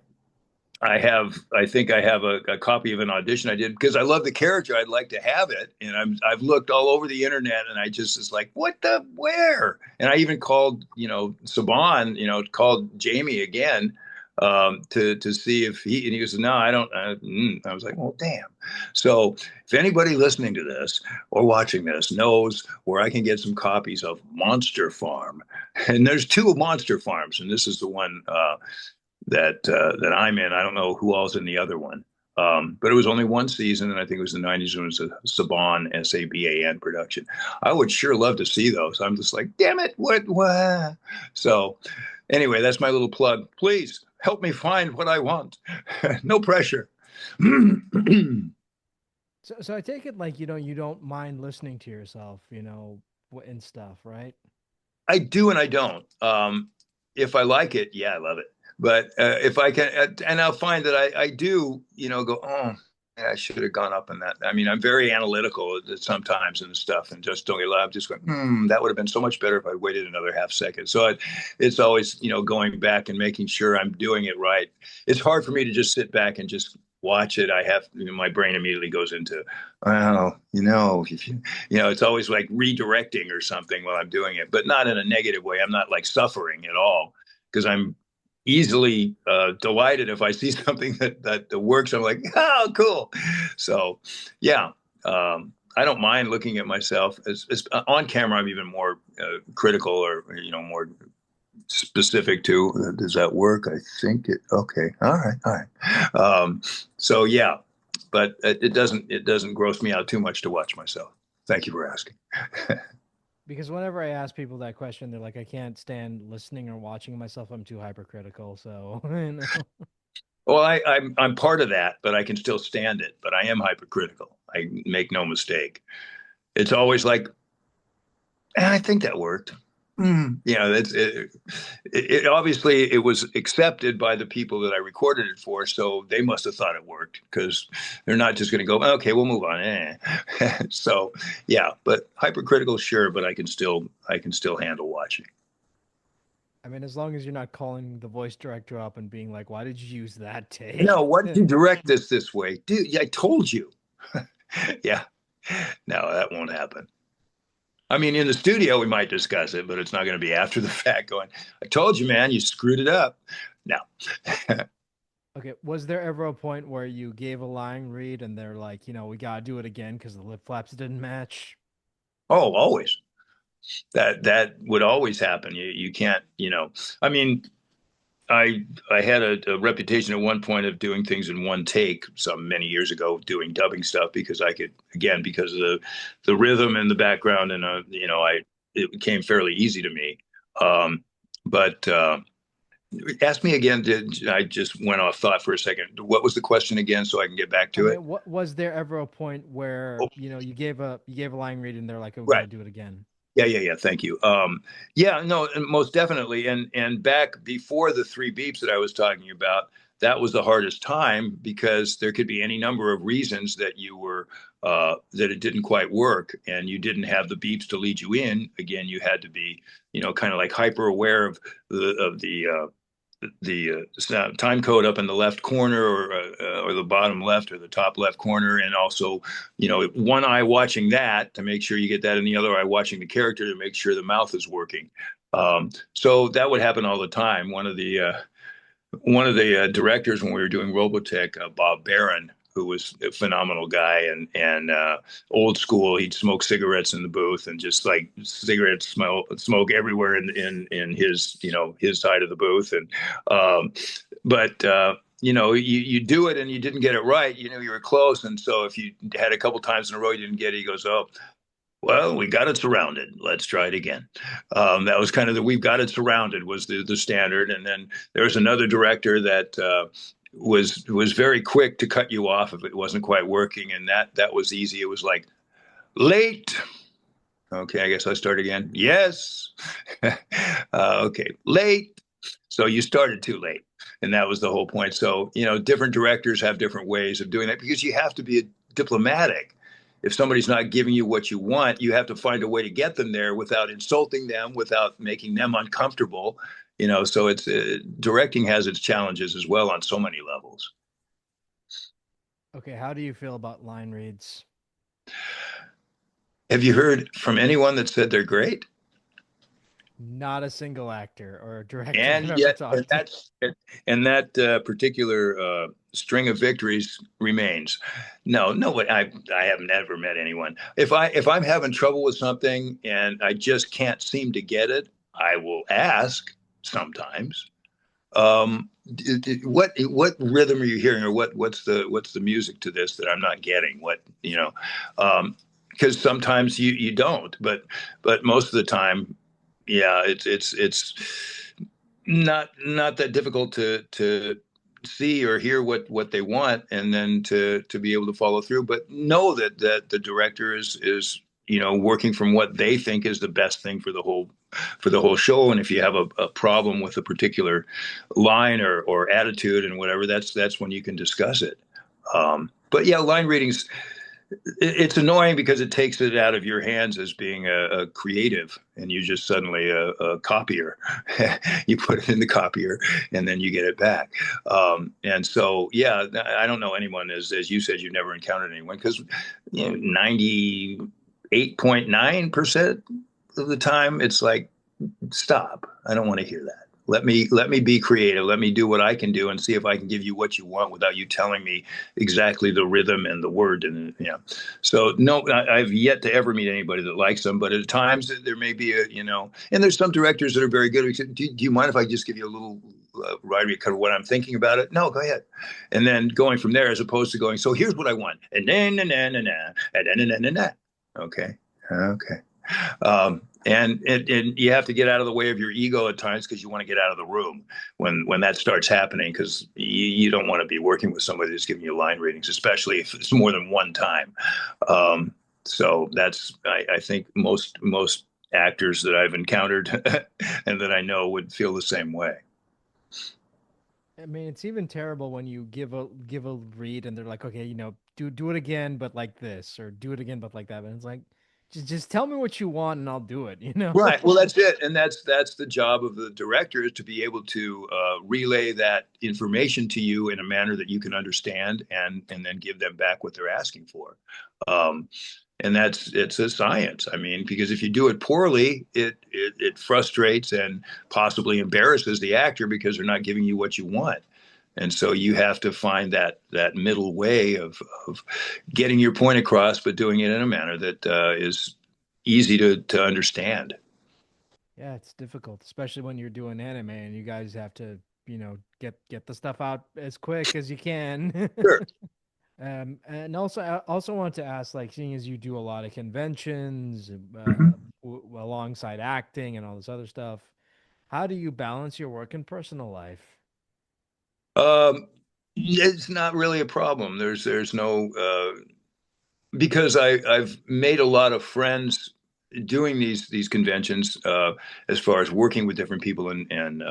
I think I have a copy of an audition I did because I love the character. I'd like to have it, and I've looked all over the internet, and I just is like, what the where? And I even called, Saban, called Jamie again to see if and he goes, no, I don't. I was like, well, damn. So if anybody listening to this or watching this knows where I can get some copies of Monster Farm, and there's two Monster Farms, and this is the one. That I'm in. I don't know who else in the other one. But it was only one season, and I think it was the '90s when it was a Saban, Saban production. I would sure love to see those. I'm just like, damn it, what? So Anyway, that's my little plug. Please help me find what I want. No pressure. So I take it like, you don't mind listening to yourself, and stuff, right? I do and I don't. If I like it, yeah, I love it. But if I can, and I'll find that I do, go, oh, yeah, I should have gone up in that. I mean, I'm very analytical sometimes and stuff, and just don't get love. Just going, that would have been so much better if I waited another half second. So it's always, going back and making sure I'm doing it right. It's hard for me to just sit back and just watch it. I have, my brain immediately goes into, well, if it's always like redirecting or something while I'm doing it, but not in a negative way. I'm not like suffering at all because I'm easily delighted if I see something that works. I'm like, oh, cool. So, yeah, I don't mind looking at myself. On camera, I'm even more critical or more specific to. Does that work? I think it. Okay. All right. All right. So yeah, but it doesn't gross me out too much to watch myself. Thank you for asking. Because whenever I ask people that question, they're like, I can't stand listening or watching myself. I'm too hypercritical. So, Well, I'm part of that, but I can still stand it. But I am hypercritical. I make no mistake. It's always like, I think that worked. That's it. Obviously, it was accepted by the people that I recorded it for, so they must have thought it worked because they're not just going to go, okay, we'll move on. So, yeah, but hypercritical, sure, but I can still handle watching. I mean, as long as you're not calling the voice director up and being like, why did you use that take? No, why did you direct this way, dude? Yeah, I told you. Yeah, no, that won't happen. I mean, in the studio, we might discuss it, but it's not going to be after the fact going, I told you, man, you screwed it up. No. Okay, was there ever a point where you gave a line read and they're like, we gotta do it again because the lip flaps didn't match? Oh, always. That would always happen. You can't, I mean, I had a reputation at one point of doing things in one take some many years ago, doing dubbing stuff because I could, again, because of the rhythm and the background, and it became fairly easy to me. But ask me again. I just went off thought for a second. What was the question again, so I can get back I to it? mean, what was there ever a point where, Oh, you gave a line read and they're like, oh, we right. gotta do it again? Yeah, yeah, yeah. Thank you. Yeah, no, most definitely. And back before the three beeps that I was talking about, that was the hardest time because there could be any number of reasons that you were that it didn't quite work, and you didn't have the beeps to lead you in. Again, you had to be, kind of like hyper aware of the time code up in the left corner or the bottom left or the top left corner, and also one eye watching that to make sure you get that, and the other eye watching the character to make sure the mouth is working. So that would happen all the time. One of the directors when we were doing Robotech, Bob Barron, who was a phenomenal guy and old school. He'd smoke cigarettes in the booth and just like cigarette smoke everywhere in his side of the booth. And but you do it and you didn't get it right. You knew you were close, and so if you had a couple times in a row you didn't get it, he goes, "Oh, well, we got it surrounded. Let's try it again." That was kind of we've got it surrounded was the standard. And then there was another director that was very quick to cut you off if it wasn't quite working, and that was easy. It was like late. Okay, I guess I start again. Yes. Okay, late. So you started too late, and that was the whole point. So different directors have different ways of doing that because you have to be diplomatic. If somebody's not giving you what you want, you have to find a way to get them there without insulting them, without making them uncomfortable. So it's directing has its challenges as well on so many levels. Okay, how do you feel about line reads? Have you heard from anyone that said they're great? Not a single actor or director I've And ever yet, and talked to. that's and that particular string of victories remains. No, no, I have never met anyone. If I'm having trouble with something and I just can't seem to get it, I will ask sometimes. What rhythm are you hearing, or what's the music to this that I'm not getting? Because sometimes you don't, but most of the time, yeah, it's not that difficult to see or hear what they want, and then to be able to follow through, but know that the director is working from what they think is the best thing for the whole show. And if you have a problem with a particular line or attitude and whatever, that's when you can discuss it. But yeah, line readings, it's annoying because it takes it out of your hands as being a creative, and you just suddenly a copier. You put it in the copier, and then you get it back. And so, yeah, I don't know anyone, as you said, you've never encountered anyone, because 98.9% of the time, it's like, stop. I don't want to hear that. Let me be creative. Let me do what I can do and see if I can give you what you want without you telling me exactly the rhythm and the word. And so no, I've yet to ever meet anybody that likes them. But at times there may be and there's some directors that are very good. Do you mind if I just give you a little write cut of what I'm thinking about it? No, go ahead. And then going from there, as opposed to going, so here's what I want, and then okay, okay. And you have to get out of the way of your ego at times, because you want to get out of the room when that starts happening, because you don't want to be working with somebody that's giving you line readings, especially if it's more than one time. So that's I think most actors that I've encountered and that I know would feel the same way. I mean, it's even terrible when you give a read and they're like, okay, do it again, but like this, or do it again, but like that. And it's like, just tell me what you want and I'll do it, you know? Right. Well, that's it, and that's the job of the director, is to be able to relay that information to you in a manner that you can understand, and then give them back what they're asking for. Um, and it's a science. I mean, because if you do it poorly, it frustrates and possibly embarrasses the actor, because they're not giving you what you want. And so you have to find that middle way of getting your point across, but doing it in a manner that is easy to understand. Yeah, it's difficult, especially when you're doing anime and you guys have to, get the stuff out as quick as you can. Sure. And also, I also want to ask, like, seeing as you do a lot of conventions, Mhm. alongside acting and all this other stuff, how do you balance your work and personal life? It's not really a problem. There's no because I've made a lot of friends doing these conventions, as far as working with different people and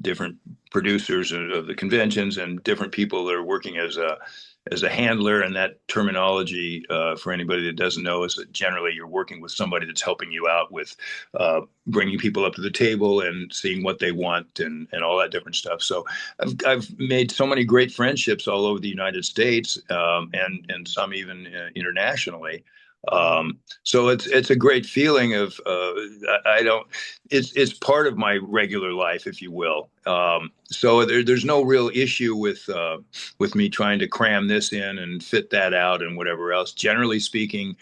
different producers of the conventions, and different people that are working as a handler. And that terminology, for anybody that doesn't know, is that generally you're working with somebody that's helping you out with bringing people up to the table and seeing what they want, and all that different stuff. So I've made so many great friendships all over the United States, and some even internationally. So it's a great feeling of I don't it's part of my regular life, if you will. So there's no real issue with me trying to cram this in and fit that out and whatever else. Generally speaking,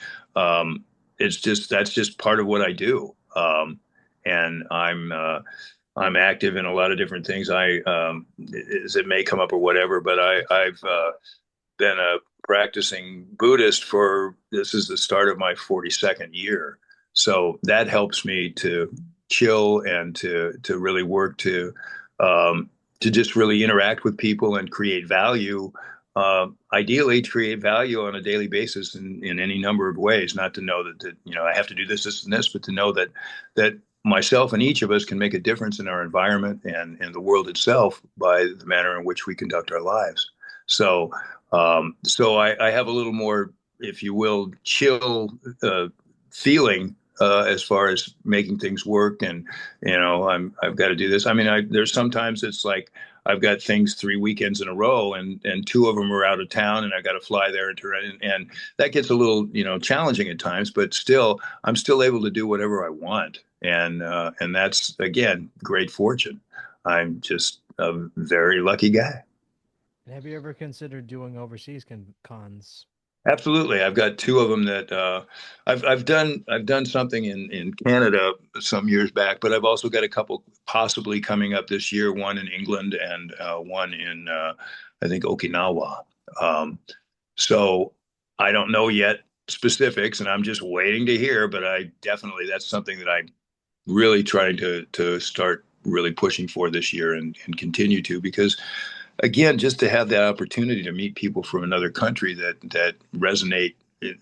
it's just that's just part of what I do. And I'm active in a lot of different things. As it may come up or whatever, but I've been a practicing Buddhist for this is the start of my 42nd year. So that helps me to chill and to really work to just really interact with people and create value. Ideally, to create value on a daily basis in any number of ways. Not to know that I have to do this, and this, but to know that myself and each of us can make a difference in our environment and the world itself by the manner in which we conduct our lives. So so I have a little more, if you will, chill feeling as far as making things work. And I've got to do this. I mean, there's sometimes it's like I've got things 3 weekends in a row, and two of them are out of town, and I got to fly there and that gets a little challenging at times. But still, I'm still able to do whatever I want, and that's again great fortune. I'm just a very lucky guy. And have you ever considered doing overseas cons? Absolutely. I've got two of them that I've done something in Canada some years back, but I've also got a couple possibly coming up this year, one in England and one in I think Okinawa. Um, so I don't know yet specifics, and I'm just waiting to hear, but I definitely that's something that I'm really trying to start really pushing for this year and continue to, because again, just to have that opportunity to meet people from another country that resonate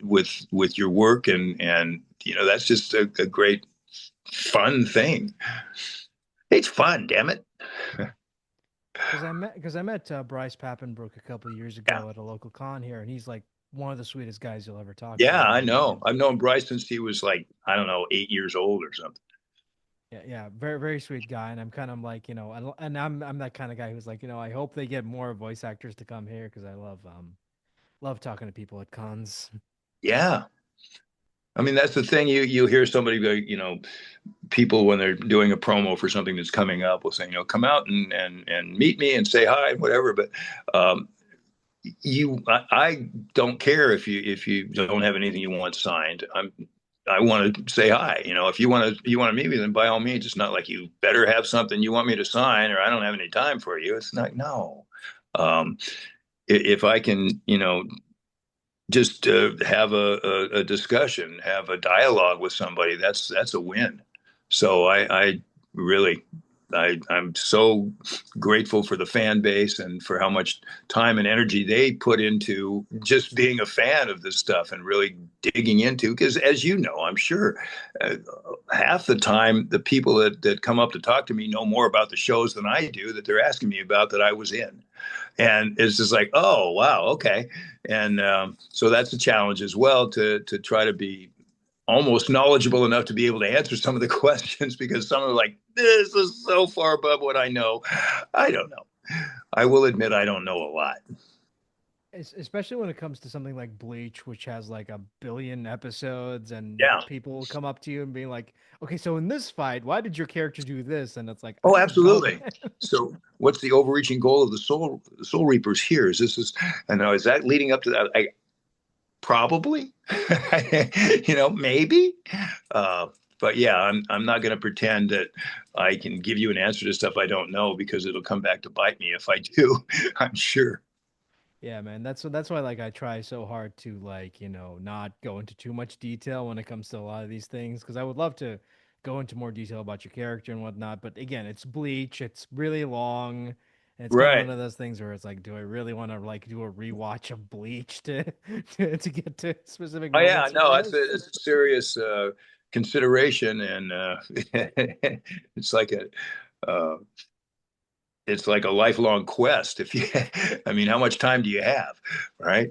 with your work, and that's just a great fun thing. It's fun, damn it. Because I met Bryce Papenbrook a couple of years Yeah. ago at a local con here, and he's like one of the sweetest guys you'll ever talk to. Yeah, And I like, know. I've known Bryce since he was like, I don't know, 8 years old or something. yeah, yeah, very very sweet guy. And I'm kind of like, and I'm that kind of guy who's like, I hope they get more voice actors to come here because I love talking to people at cons. Yeah. I mean, that's the thing. You hear somebody go, people when they're doing a promo for something that's coming up will say, come out and meet me and say hi and whatever. But um, I don't care if you don't have anything you want signed. I want to say hi. If you want to meet me, then by all means. It's not like you better have something you want me to sign, or I don't have any time for you. It's not, no. Um, if I can, just have a discussion, have a dialogue with somebody, that's a win. So I really, I'm so grateful for the fan base and for how much time and energy they put into just being a fan of this stuff and really digging into. Because as you know, I'm sure uh, half the time the people that come up to talk to me know more about the shows than I do that they're asking me about that I was in. And it's just like, oh wow, okay. And so that's a challenge as well to try to be almost knowledgeable enough to be able to answer some of the questions, because some are like, this is so far above what I know. I don't know. I will admit I don't know a lot. Especially when it comes to something like Bleach, which has like a billion episodes, and Yeah. people will come up to you and be like, "Okay, so in this fight, why did your character do this?" And it's like, Oh, I don't. absolutely. So what's the overreaching goal of the Soul Reapers here? And now is that leading up to that? Probably, maybe. Uh, but yeah, I'm not going to pretend that I can give you an answer to stuff I don't know, because it'll come back to bite me if I do. I'm sure. Yeah, man. That's why like I try so hard to like, not go into too much detail when it comes to a lot of these things because I would love to go into more detail about your character and whatnot, but again, it's Bleach, it's really long, and it's kind of Right. one of those things where it's like, do I really want to like do a rewatch of Bleach to to get to specific Oh yeah, moments for no, this? it's a serious consideration, and it's like a uh, it's like a lifelong quest. If you, I mean, how much time do you have, right?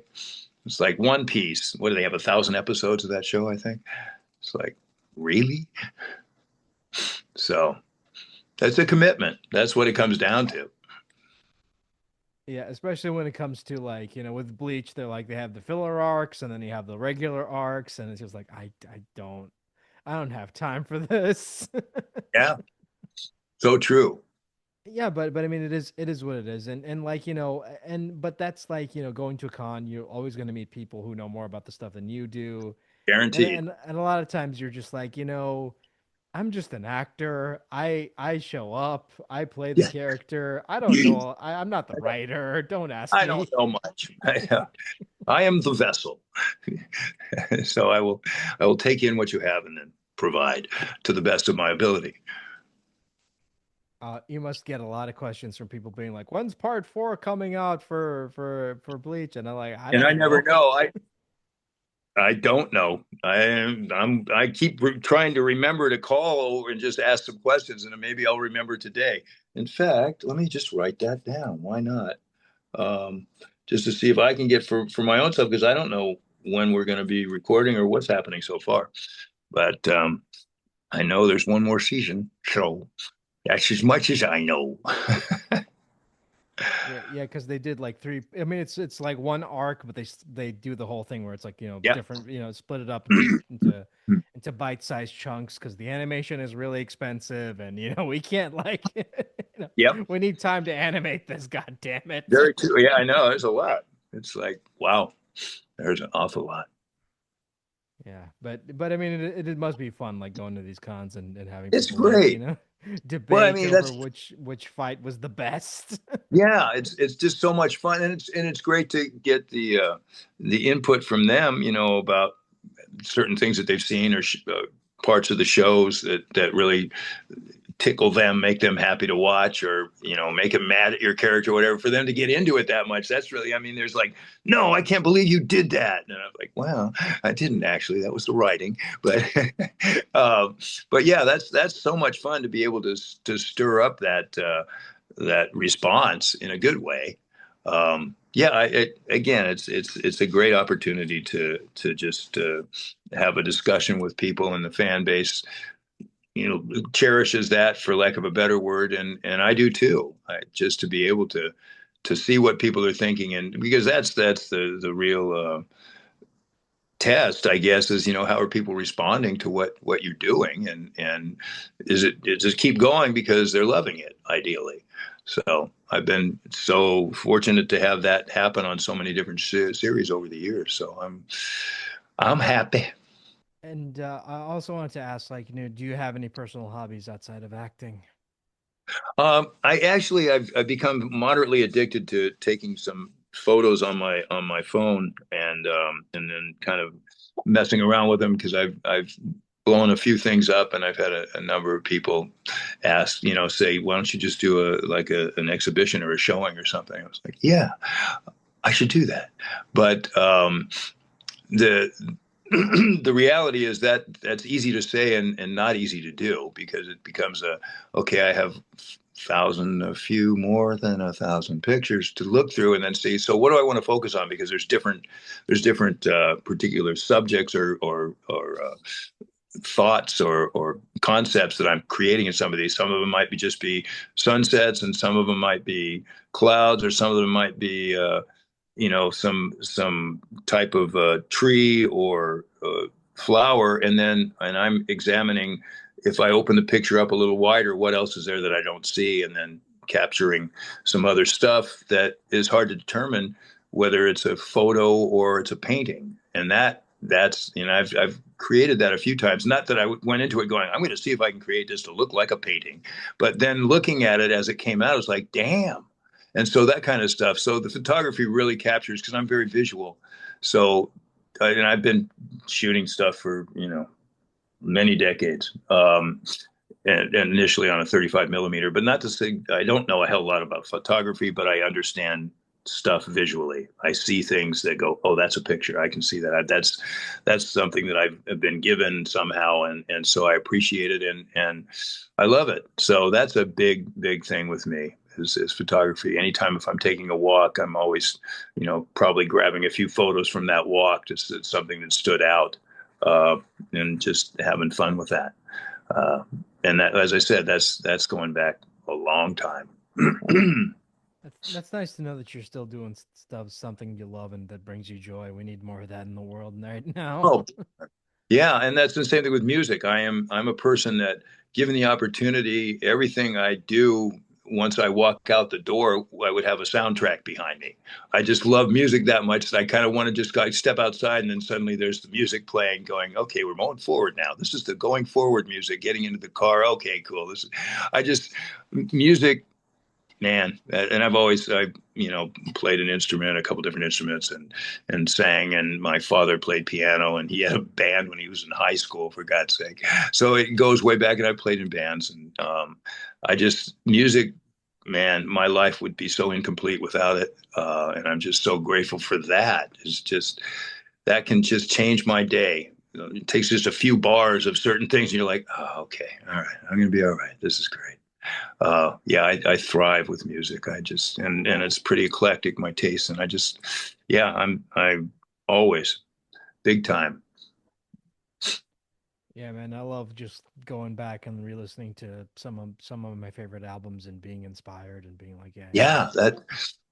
It's like One Piece. What do they have? 1,000 episodes of that show, I think. It's like, really? So that's a commitment. That's what it comes down to. Yeah, especially when it comes to like, with Bleach, they're like they have the filler arcs and then you have the regular arcs, and it's just like I don't have time for this. Yeah, so true. Yeah, but I mean it is what it is. And like, but that's like, going to a con, you're always going to meet people who know more about the stuff than you do. And Guaranteed. and a lot of times you're just like, I'm just an actor. I show up, I play the Yeah. character. I don't know. I'm not the writer. Don't ask I don't me. know much. I am the vessel. So I will take in what you have and then provide to the best of my ability. You must get a lot of questions from people being like, "When's part 4 coming out for Bleach?" And I'm like, "I And I don't never know." know. I don't know. I keep trying to remember to call over and just ask some questions, and maybe I'll remember today. In fact, let me just write that down. Why not? Um, just to see if I can get for my own stuff, because I don't know when we're going to be recording or what's happening so far. But I know there's one more season, so that's as much as I know. Yeah, yeah, because they did like three. I mean, it's like one arc, but they do the whole thing where it's like, Yeah. different, split it up into bite-sized chunks because the animation is really expensive, and we can't like, Yep. we need time to animate this. God damn it. Very true. Yeah, I know. There's a lot. It's like, wow, there's an awful lot. Yeah, but I mean, it must be fun like going to these cons and having It's people like, great. Well, I debate mean, over that's which fight was the best. yeah, it's just so much fun, and it's great to get the input from them, about certain things that they've seen, or parts of the shows that really tickle them, make them happy to watch, or make them mad at your character or whatever, for them to get into it that much. That's really, I mean, there's like, no, I can't believe you did that. And I'm like, well, I didn't actually. That was the writing. But um, but yeah, that's so much fun to be able to stir up that response in a good way. Yeah, again, it's a great opportunity to just have a discussion with people, and the fan base, cherishes that, for lack of a better word, and I do too. Just to be able to see what people are thinking, and because that's the real test, I guess, is how are people responding to what you're doing, and is it just keep going because they're loving it, ideally. So I've been so fortunate to have that happen on so many different series over the years. So I'm happy. And I also wanted to ask, like, do you have any personal hobbies outside of acting? I've become moderately addicted to taking some photos on my phone, and then kind of messing around with them, because I've blown a few things up, and I've had a number of people ask, say, why don't you just do an exhibition or a showing or something? I was like, yeah, I should do that. But the the reality is that that's easy to say, and not easy to do, because it becomes okay, I have a few more than 1,000 pictures to look through and then see. So what do I want to focus on? Because there's different particular subjects or thoughts or concepts that I'm creating in some of these. Some of them might just be sunsets, and some of them might be clouds, or some of them might be some type of tree or flower, and I'm examining, if I open the picture up a little wider, what else is there that I don't see, and then capturing some other stuff that is hard to determine whether it's a photo or it's a painting. And that's I've created that a few times. Not that I went into it going, I'm going to see if I can create this to look like a painting, but then looking at it as it came out, I was like, damn. And so that kind of stuff. So the photography really captures, because I'm very visual. So, and I've been shooting stuff for, many decades. And initially on a 35 millimeter, but not to say I don't know a hell lot about photography, but I understand stuff visually. I see things that go, oh, that's a picture. I can see that. That's something that I've been given somehow, and so I appreciate it, and I love it. So that's a big thing with me, is photography. Anytime if I'm taking a walk, I'm always, probably grabbing a few photos from that walk, just it's something that stood out, uh, and just having fun with that. Uh, and that, as I said, that's going back a long time. That's nice to know that you're still doing stuff, something you love and that brings you joy. We need more of that in the world right now. Oh, yeah, and that's the same thing with music. I'm a person that, given the opportunity, everything I do, once I walk out the door, I would have a soundtrack behind me. I just love music that much that I kind of want to just like step outside, and then suddenly there's the music playing, going, okay, we're going forward now. This is the going forward music. Getting into the car, okay, cool. I just music, man. And I played an instrument, a couple different instruments, and sang, and my father played piano, and he had a band when he was in high school, for God's sake. So it goes way back, and I played in bands, and I just music, man, my life would be so incomplete without it, and I'm just so grateful for that. It's just that can just change my day. It takes just a few bars of certain things, and you're like, oh, okay, all right, I'm gonna be all right. This is great. Yeah, I thrive with music. I just and it's pretty eclectic, my taste, and yeah, I always big time. Yeah, man, I love just going back and re-listening to some of my favorite albums and being inspired and being like, yeah, Yeah,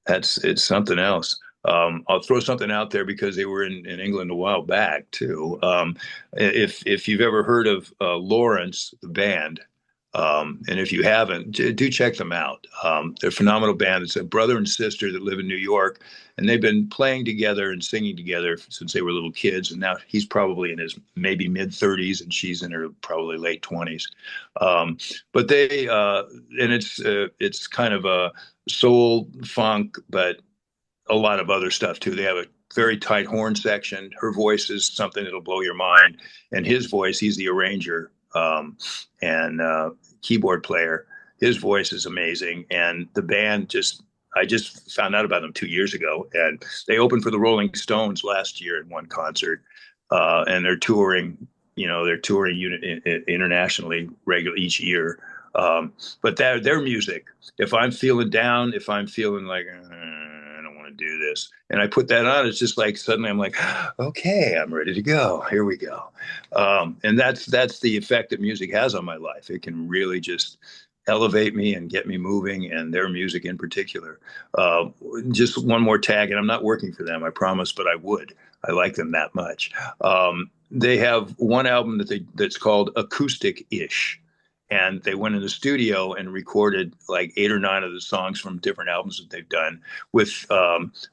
that's it's something else. I'll throw something out there, because they were in England a while back too. If you've ever heard of Lawrence, the band, and if you haven't, do check them out. They're a phenomenal band. It's a brother and sister that live in New York, and they've been playing together and singing together since they were little kids. And now he's probably in his maybe mid 30s, and she's in her probably late 20s. Um, but and it's kind of a soul funk, but a lot of other stuff too. They have a very tight horn section. Her voice is something that'll blow your mind, and his voice, he's the arranger, and keyboard player. His voice is amazing, and the band just. I just found out about them 2 years ago, and they opened for the Rolling Stones last year in one concert, and they're touring. They're touring internationally regular each year. But their music, if I'm feeling down, if I'm feeling like I don't want to do this, and I put that on, it's just like suddenly I'm like, okay, I'm ready to go. Here we go. And that's the effect that music has on my life. It can really just elevate me and get me moving, and their music in particular. Uh, just one more tag, and I'm not working for them, I promise, but I would. I like them that much. They have one album that's called Acoustic Ish, and they went in the studio and recorded like 8 or 9 of the songs from different albums that they've done with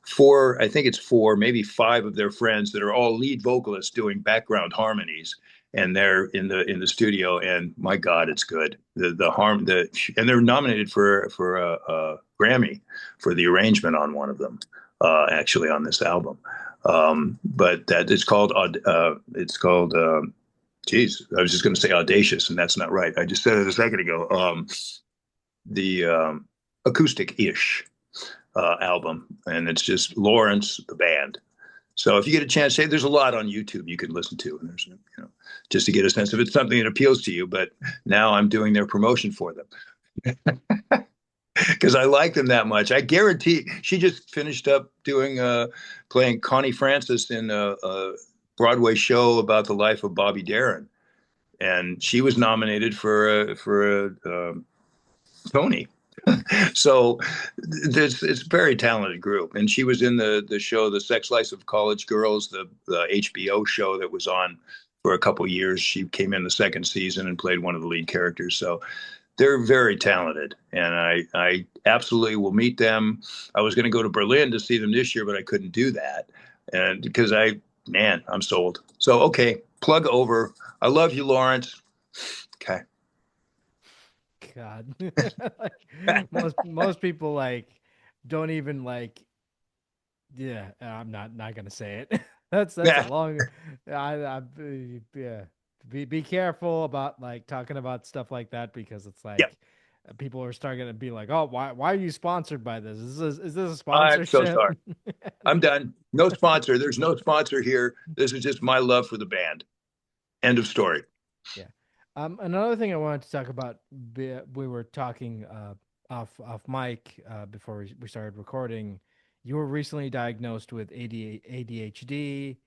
four, I think it's four, maybe 5 of their friends that are all lead vocalists doing background harmonies, and they're in the studio, and my God, it's good. And they're nominated for a Grammy for the arrangement on one of them, actually on this album. But that it's called geez, I was just going to say audacious, and that's not right. I just said it a second ago. The acoustic-ish album, and it's just Lawrence, the band. So if you get a chance, say there's a lot on YouTube you can listen to, and there's just to get a sense if it's something that appeals to you. But now I'm doing their promotion for them because I like them that much. I guarantee she just finished up doing playing Connie Francis in a Broadway show about the life of Bobby Darin, and she was nominated for a Tony. So it's a very talented group, and she was in the show The Sex Life of College Girls, the HBO show that was on for a couple years. She came in the second season and played one of the lead characters. So they're very talented, and I absolutely will meet them. I was going to go to Berlin to see them this year, but I couldn't do that, and because man, I'm sold. So okay, plug over. I love you, Lawrence. Okay. God. Like, most people like don't even like, yeah, I'm not gonna say it. That's a Yeah. long, yeah. Be careful about like talking about stuff like that, because it's Yeah. like people are starting to be like, oh, why are you sponsored by this? Is this a I'm so sponsorship? sorry. I'm done. No sponsor. There's no sponsor here. This is just my love for the band. End of story. Yeah. Another thing I wanted to talk about, we were talking off mic before we started recording. You were recently diagnosed with ADHD,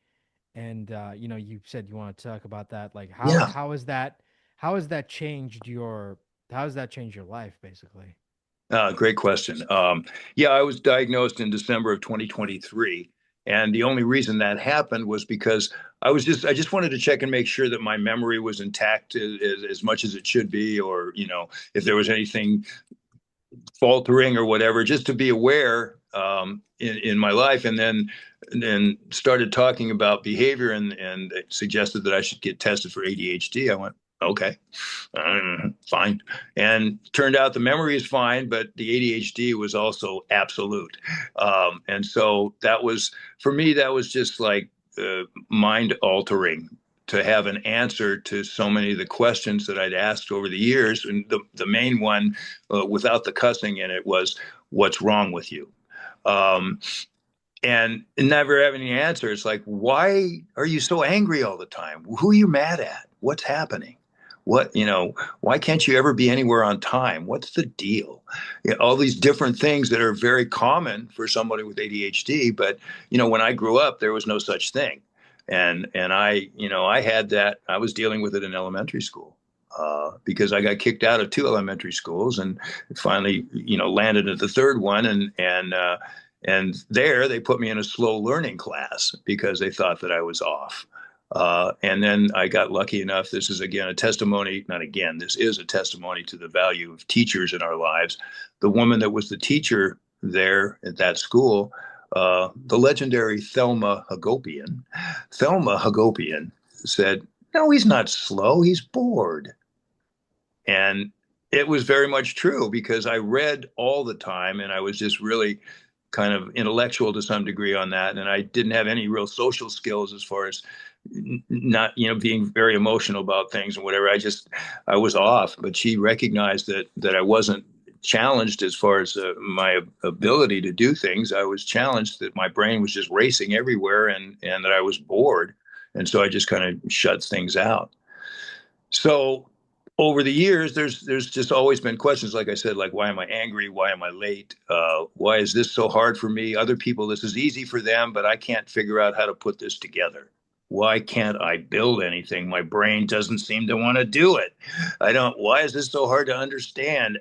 and you said you want to talk about that. Like, Yeah. how has that changed your how has that changed your life, basically? Great question. Yeah, I was diagnosed in December of 2023. And the only reason that happened was because I just wanted to check and make sure that my memory was intact as much as it should be, or, if there was anything faltering or whatever, just to be aware in my life. And then started talking about behavior, and it suggested that I should get tested for ADHD. I went, okay, fine. And turned out the memory is fine, but the ADHD was also absolute. And so that was, for me, that was just like mind altering to have an answer to so many of the questions that I'd asked over the years. And the main one, without the cussing in it, was, what's wrong with you? Um, and never having any answer. It's like, why are you so angry all the time? Who are you mad at? What's happening? Why can't you ever be anywhere on time? What's the deal? All these different things that are very common for somebody with ADHD. But, when I grew up, there was no such thing. And I had that. I was dealing with it in elementary school. Because I got kicked out of 2 elementary schools and finally, landed at the third one, and there they put me in a slow learning class because they thought that I was off. And then I got lucky enough. This is again a testimony, not again, this is a testimony to the value of teachers in our lives. The woman that was the teacher there at that school, the legendary Thelma Hagopian said, no, he's not slow, he's bored. And it was very much true because I read all the time, and I was just really kind of intellectual to some degree on that, and I didn't have any real social skills as far as not, being very emotional about things and whatever. I was off, but she recognized that I wasn't challenged as far as my ability to do things. I was challenged that my brain was just racing everywhere, and that I was bored, and so I just kind of shut things out. So over the years, there's just always been questions, like I said, like why am I angry? Why am I late? Why is this so hard for me? Other people, this is easy for them, but I can't figure out how to put this together. Why can't I build anything? My brain doesn't seem to want to do it. I don't. Why is this so hard to understand?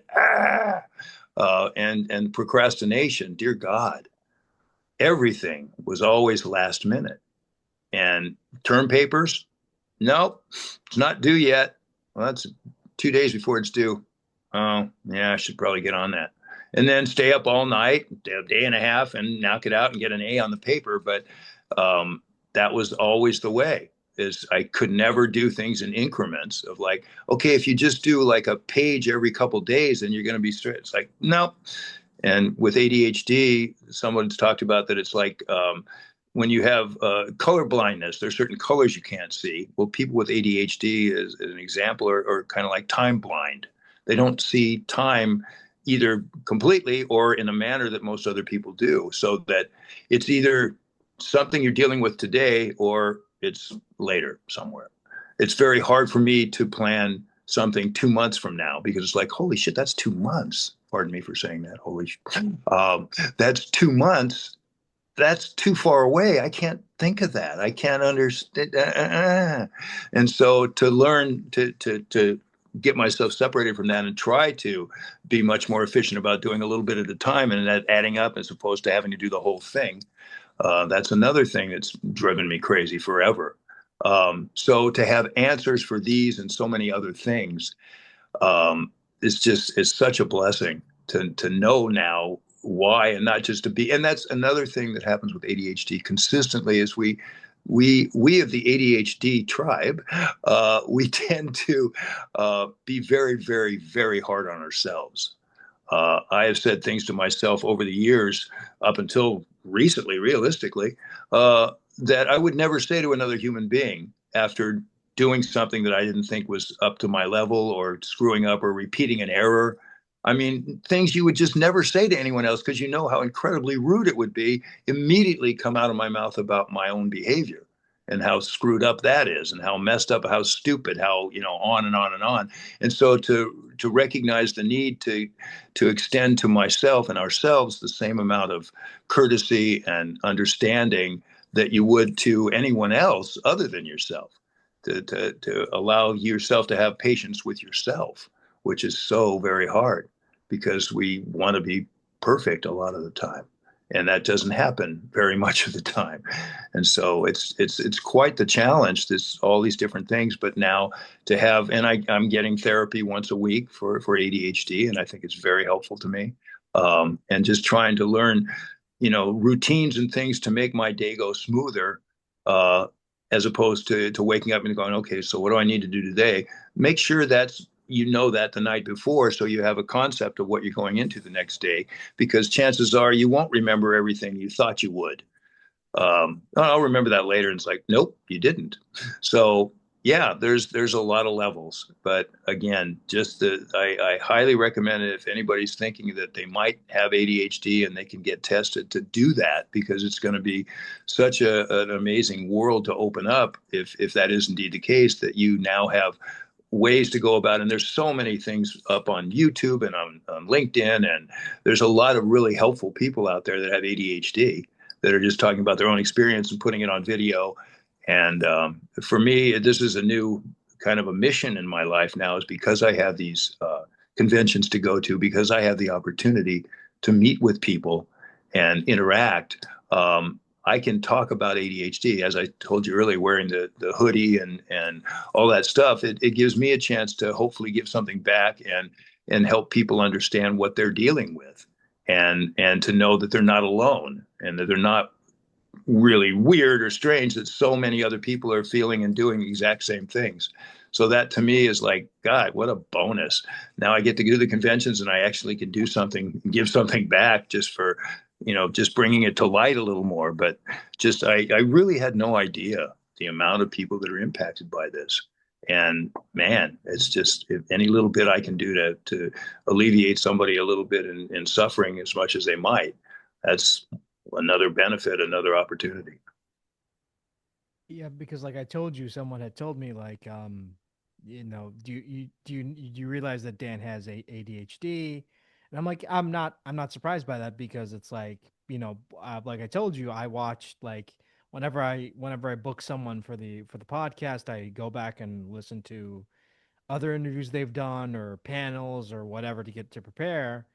And procrastination. Dear God, everything was always last minute. And term papers, nope, it's not due yet. Well, that's 2 days before it's due. Oh, yeah, I should probably get on that. And then stay up all night, a day and a half, and knock it out and get an A on the paper. But that was always the way. Is I could never do things in increments of like, okay, if you just do like a page every couple of days, then you're going to be straight. It's like, nope. And with ADHD, someone's talked about that. It's like when you have color blindness, there's certain colors you can't see. Well, people with ADHD, as an example, are kind of like time blind. They don't see time either completely or in a manner that most other people do. So that it's either something you're dealing with today or it's later somewhere. It's very hard for me to plan something 2 months from now because it's like, holy shit, that's 2 months. Pardon me for saying that. Holy shit. That's 2 months. That's too far away. I can't think of that. I can't understand. And so to learn to get myself separated from that and try to be much more efficient about doing a little bit at a time and that adding up as opposed to having to do the whole thing. That's another thing that's driven me crazy forever. So to have answers for these and so many other things it's such a blessing to know now why and not just to be. And that's another thing that happens with ADHD consistently is we of the ADHD tribe, we tend to be very, very, very hard on ourselves. I have said things to myself over the years, up until recently, realistically, that I would never say to another human being after doing something that I didn't think was up to my level or screwing up or repeating an error. I mean, things you would just never say to anyone else because you know how incredibly rude it would be immediately come out of my mouth about my own behavior and how screwed up that is and how messed up, how stupid, how, on and on and on. And so to recognize the need to extend to myself and ourselves the same amount of courtesy and understanding that you would to anyone else other than yourself. To allow yourself to have patience with yourself, which is so very hard because we want to be perfect a lot of the time. And that doesn't happen very much of the time. And so it's quite the challenge, all these different things. But now to have, and I'm getting therapy once a week for ADHD, and I think it's very helpful to me. And just trying to learn, routines and things to make my day go smoother. As opposed to waking up and going, okay, so what do I need to do today? Make sure that's that the night before so you have a concept of what you're going into the next day, because chances are you won't remember everything you thought you would. I'll remember that later. And it's like, nope, you didn't. So yeah, there's a lot of levels, but again, I highly recommend it if anybody's thinking that they might have ADHD and they can get tested to do that, because it's going to be such an amazing world to open up if that is indeed the case, that you now have ways to go about it. And there's so many things up on YouTube and on LinkedIn, and there's a lot of really helpful people out there that have ADHD that are just talking about their own experience and putting it on video. And for me, this is a new kind of a mission in my life now, is because I have these conventions to go to, because I have the opportunity to meet with people and interact. I can talk about ADHD, as I told you earlier, wearing the hoodie and all that stuff. It gives me a chance to hopefully give something back and help people understand what they're dealing with, and to know that they're not alone and that they're not really weird or strange, that so many other people are feeling and doing the exact same things. So that to me is like, God, what a bonus. Now I get to go to the conventions and I actually can do something, give something back just for, just bringing it to light a little more. But just, I really had no idea the amount of people that are impacted by this. And man, it's just, if any little bit I can do to alleviate somebody a little bit in suffering as much as they might, that's another benefit, another opportunity. Yeah, because like I told you, someone had told me like, do you realize that Dan has ADHD? And I'm like, I'm not surprised by that because it's like, like I told you, I watched like whenever I book someone for the podcast, I go back and listen to other interviews they've done or panels or whatever to get to prepare.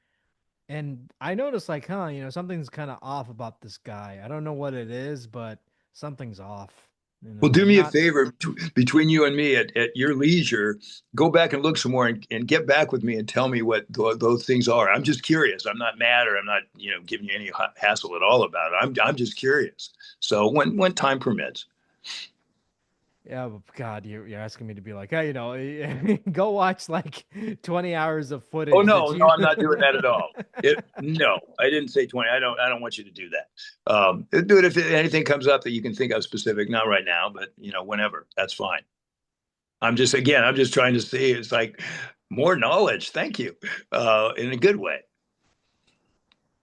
And I noticed like, something's kind of off about this guy. I don't know what it is, but something's off. Well, do I'm me a not. favor between you and me at your leisure, go back and look some more and get back with me and tell me what those things are. I'm just curious. I'm not mad or I'm not, giving you any hassle at all about it. I'm just curious. So when time permits. Yeah, but God, you're asking me to be like, hey, go watch like 20 hours of Oh footage that no, no, you. I'm not doing that at all. No, I didn't say 20. I don't want you to do that. Do it if anything comes up that you can think of specific. Not right now, but whenever. That's fine. I'm just trying to see. It's like more knowledge. Thank you, in a good way.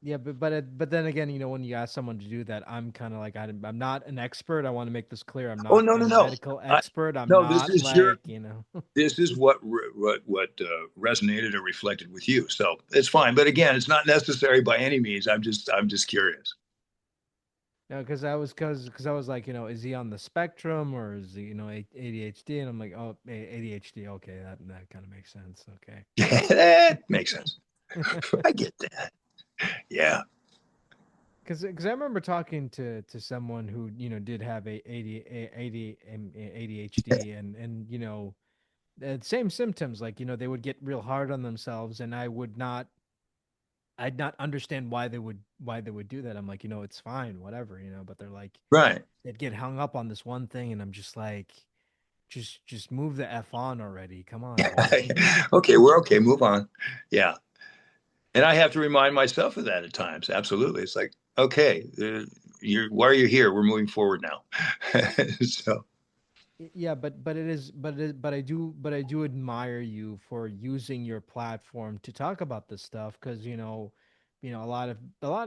Yeah, but then again, when you ask someone to do that, I'm kind of like I'm not an expert. I want to make this clear. I'm Oh not no, a no, no. medical I, expert. I'm no, this not is your. like. This is what resonated or reflected with you. So it's fine. But again, it's not necessary by any means. I'm just curious. No, because I was like, is he on the spectrum or is he, ADHD? And I'm like, oh, ADHD. Okay, that kind of makes sense. Okay. That makes sense. I get that. Yeah. Because I remember talking to someone who did have ADHD and same symptoms like they would get real hard on themselves and I'd not understand why they would do that. I'm like, it's fine, whatever, but they're like Right. they'd get hung up on this one thing and I'm just like just move the F on already. Come on, dude. Okay, we're okay. Move on. Yeah. And I have to remind myself of that at times. Absolutely. It's like, okay, why are you here? We're moving forward now. So, Yeah, but it is but I do admire you for using your platform to talk about this stuff because a lot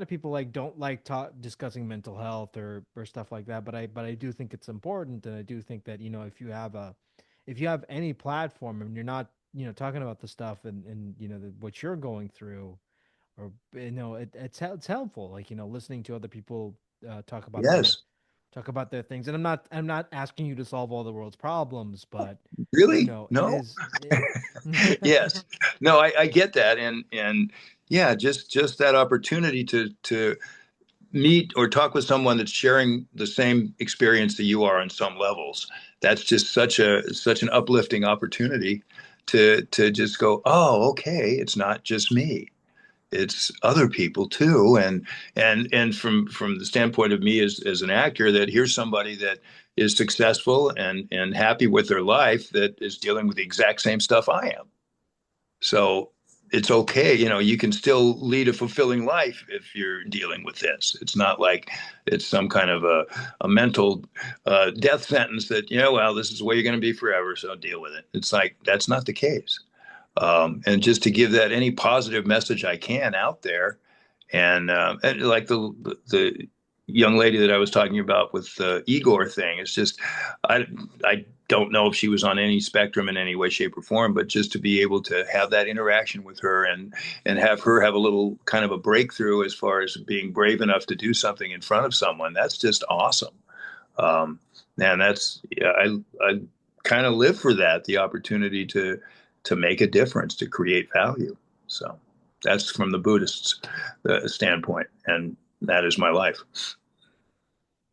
of people like don't like discussing mental health or stuff like that. But I do think it's important, and I do think that if you have any platform and you're not talking about the stuff and what you're going through or it's helpful like listening to other people talk about yes. their things. And I'm not asking you to solve all the world's problems, but Really? it No? is Yes. No, I get that. And yeah, just that opportunity to meet or talk with someone that's sharing the same experience that you are on some levels. That's just such an uplifting opportunity to just go, oh, okay, it's not just me. It's other people too. And from the standpoint of me as an actor, that here's somebody that is successful and happy with their life that is dealing with the exact same stuff I am. So it's okay. You can still lead a fulfilling life if you're dealing with this. It's not like it's some kind of a mental death sentence that, well, this is the way you're going to be forever. So deal with it. It's like, that's not the case. And just to give that any positive message I can out there. And like the young lady that I was talking about with the Igor thing, it's just, I don't know if she was on any spectrum in any way, shape, or form, but just to be able to have that interaction with her and have her have a little kind of a breakthrough as far as being brave enough to do something in front of someone, that's just awesome. Um, and that's yeah, I kind of live for that, the opportunity to make a difference, to create value. So that's from the Buddhist standpoint, and that is my life.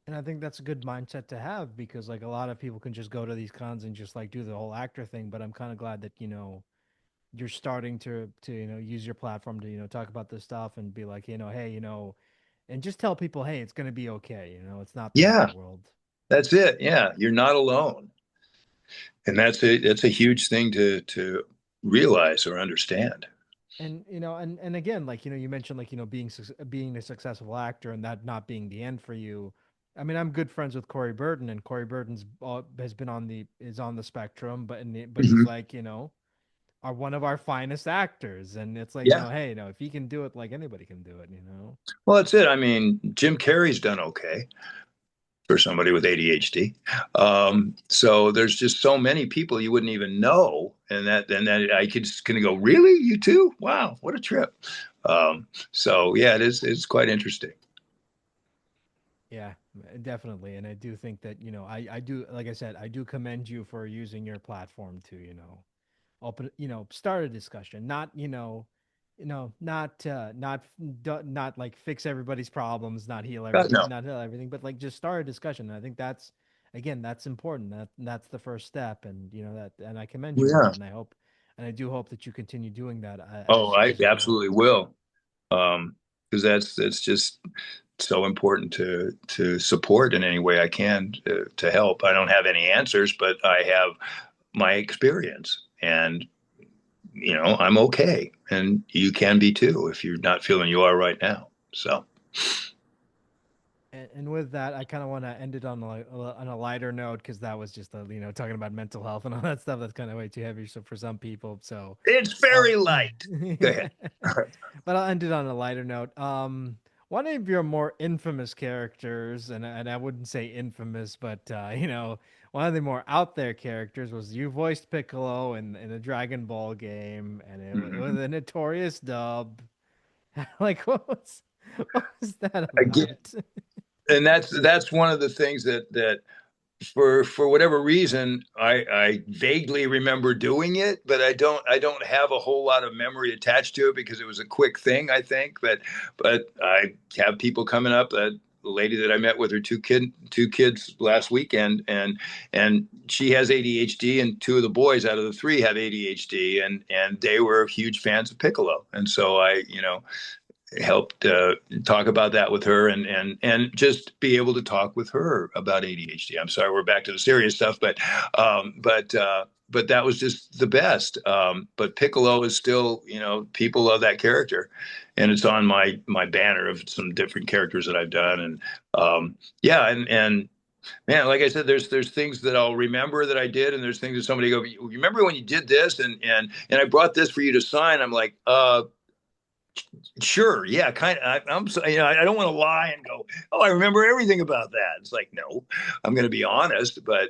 and I think that's a good mindset to have because like a lot of people can just go to these cons and just like do the whole actor thing, but I'm kind of glad that you're starting to use your platform to talk about this stuff and be like hey and just tell people hey it's going to be okay, it's not the end of the Yeah, world. that's it. Yeah, you're not alone, and that's a huge thing to realize or understand. And and again, like you mentioned, like being a successful actor and that not being the end for you. I mean, I'm good friends with Corey Burton, and Corey Burton's has been on the is on the spectrum, but he's Mhm. like are one of our finest actors, and it's like Yeah. hey, if he can do it, like anybody can do it. Well, that's it. I mean, Jim Carrey's done okay for somebody with ADHD. So there's just so many people you wouldn't even know, and that I could just kind of go, really, you too? Wow, what a trip. So yeah, it's quite interesting. Yeah, definitely. And I do think that, I do, like I said, I do commend you for using your platform to, open, start a discussion, not, not like fix everybody's problems, No, not heal everything, but like just start a discussion. And I think again, that's important. That's the first step. And, and I commend you for yeah. that. And I do hope that you continue doing that Oh, I as you go absolutely on. will. Because that's just so important to support in any way I can to help. I don't have any answers, but I have my experience, and I'm okay, and you can be too if you're not feeling you are right now. So And with that, I kind of want to end it on on a lighter note because that was just talking about mental health and all that stuff. That's kind of way too heavy for some people. So, it's um, very light. Go ahead. but I'll end it on a lighter note. One of your more infamous characters, and I wouldn't say infamous, but one of the more out there characters was you voiced Piccolo in a Dragon Ball game, and it was Mhm. a notorious dub. Like, what was that Again, about? and that's one of the things that for whatever reason I vaguely remember doing it, but I don't have a whole lot of memory attached to it because it was a quick thing, I think. But I have people coming up. The lady that I met with her two kids last weekend, and she has ADHD, and two of the boys out of the three have ADHD, and they were huge fans of Piccolo, and so I helped talk about that with her, and just be able to talk with her about ADHD. I'm sorry, we're back to the serious stuff, but that was just the best. But Piccolo is still, people love that character, and it's on my banner of some different characters that I've done, and yeah, and man, like I said, there's things that I'll remember that I did, and there's things that somebody go, you remember when you did this, and I brought this for you to sign. I'm like, sure, yeah, kind of. I'm, I don't want to lie and go, oh, I remember everything about that. It's like, no, I'm going to be honest, but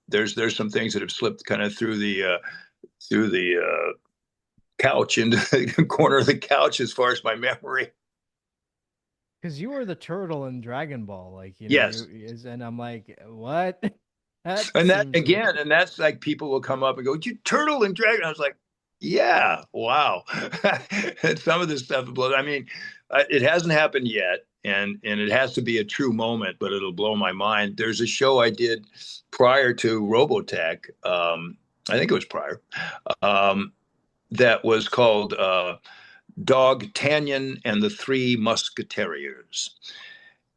there's some things that have slipped kind of through the couch into the corner of the couch as far as my memory. Because you were the turtle in Dragon Ball, like Yes, and I'm like, what? That and that seems again, and that's like people will come up and go, "You turtle and dragon." I was like, "Yeah, wow." And some of this stuff blows. I mean, it hasn't happened yet, and it has to be a true moment, but it'll blow my mind. There's a show I did prior to Robotech. I think it was prior. Um, that was called Dog Tanyan and the Three Musketeers.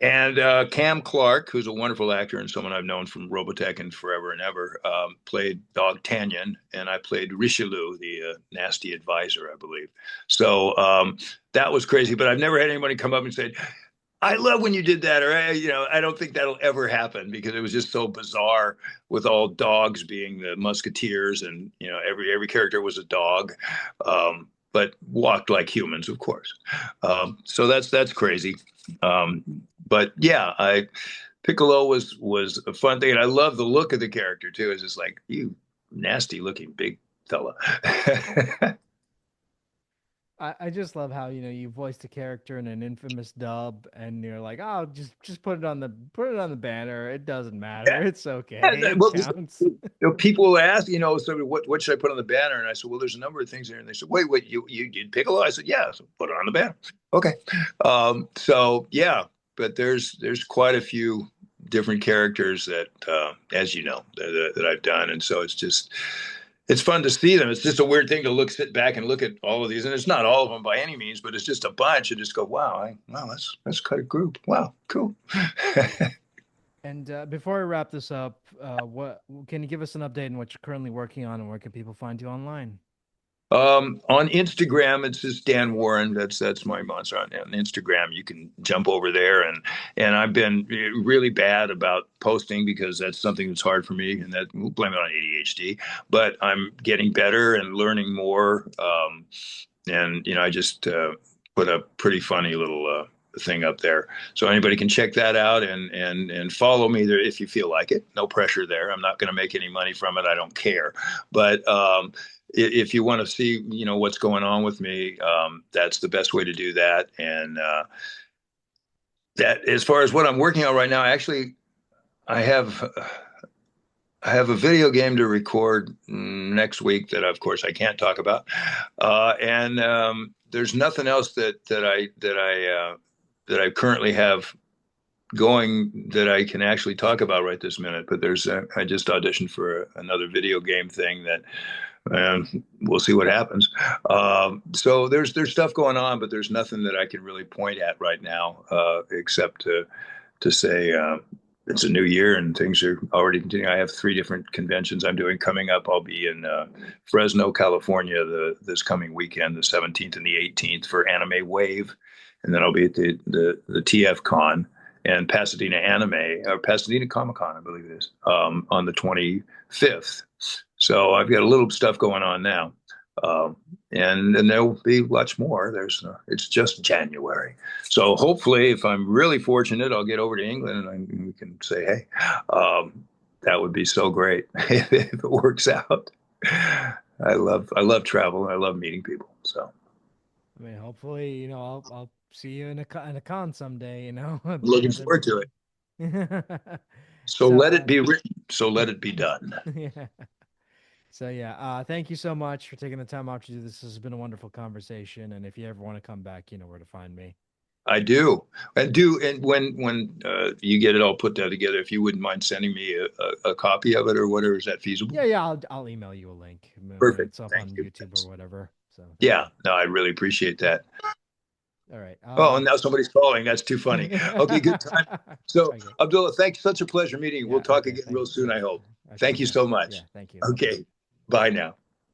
And Cam Clark, who's a wonderful actor and someone I've known from Robotech and forever and ever, played Dog Tanyan, and I played Richelieu, the nasty advisor, I believe. So that was crazy, but I've never had anybody come up and say, I love when you did that, or I don't think that'll ever happen because it was just so bizarre with all dogs being the musketeers, and every character was a dog, but walked like humans, of course. So that's crazy. Um, but yeah, I Piccolo was a fun thing, and I love the look of the character too. It's just like you nasty looking big fella. I just love how you voiced a character in an infamous dub, and you're like, oh, just put it on the banner. It doesn't matter. It's okay. It Well, counts. people will ask, so what should I put on the banner? And I said, well, there's a number of things there. And they said, wait, you did Piccolo? I said, yeah. So put it on the banner. Okay. So yeah, but there's quite a few different characters that, as you know, that I've done, and so it's fun to see them. It's just a weird thing to sit back and look at all of these, and it's not all of them by any means, but it's just a bunch, and just go, wow, that's quite a group. Wow, cool. And before I wrap this up, what can you give us an update on what you're currently working on, and where can people find you online? On Instagram, it's just Dan Woren. That's my monster on Instagram. You can jump over there, and I've been really bad about posting because that's something that's hard for me, and that we'll blame it on ADHD. But I'm getting better and learning more. And I just put a pretty funny little thing up there, so anybody can check that out and follow me there if you feel like it. No pressure there. I'm not going to make any money from it. I don't care. But if you want to see, what's going on with me, that's the best way to do that. And that, as far as what I'm working on right now, actually, I have I have a video game to record next week that, of course, I can't talk about. And there's nothing else that I currently have going that I can actually talk about right this minute. But I just auditioned for another video game thing that we'll see what happens. So there's stuff going on, but there's nothing that I can really point at right now, except to say it's a new year and things are already continuing. I have 3 different conventions I'm doing coming up. I'll be in Fresno, California, this coming weekend, the 17th and the 18th for Anime Wave, and then I'll be at the TF Con and Pasadena Anime, or Pasadena Comic Con, I believe it is, on the 25th. So I've got a little stuff going on now. And there'll be much more. It's just January. So hopefully, if I'm really fortunate, I'll get over to England and we can say, hey, that would be so great if it works out. I love travel. I love meeting people. So I mean, hopefully, I'll see you in a con someday, I'm looking forward to it. So So, let it be written. So let it be done. yeah. So yeah, thank you so much for taking the time out to do this. This has been a wonderful conversation, and if you ever want to come back, you know where to find me. I do. And when you get it all put together, if you wouldn't mind sending me a copy of it or whatever, is that feasible? Yeah, I'll email you a link when Perfect. it's up on Thank you. YouTube or whatever. So thank Yeah, you. no, I really appreciate that. All right. Oh, and now somebody's calling. That's too funny. Okay, good time. So, Okay. Abdullah, thanks. Such a pleasure meeting you. We'll Yeah. talk Okay. again Thank real you. soon, Yeah. I hope. I sure Thank you will. so Yeah. much. Thank you. Bye bye. Okay, bye now.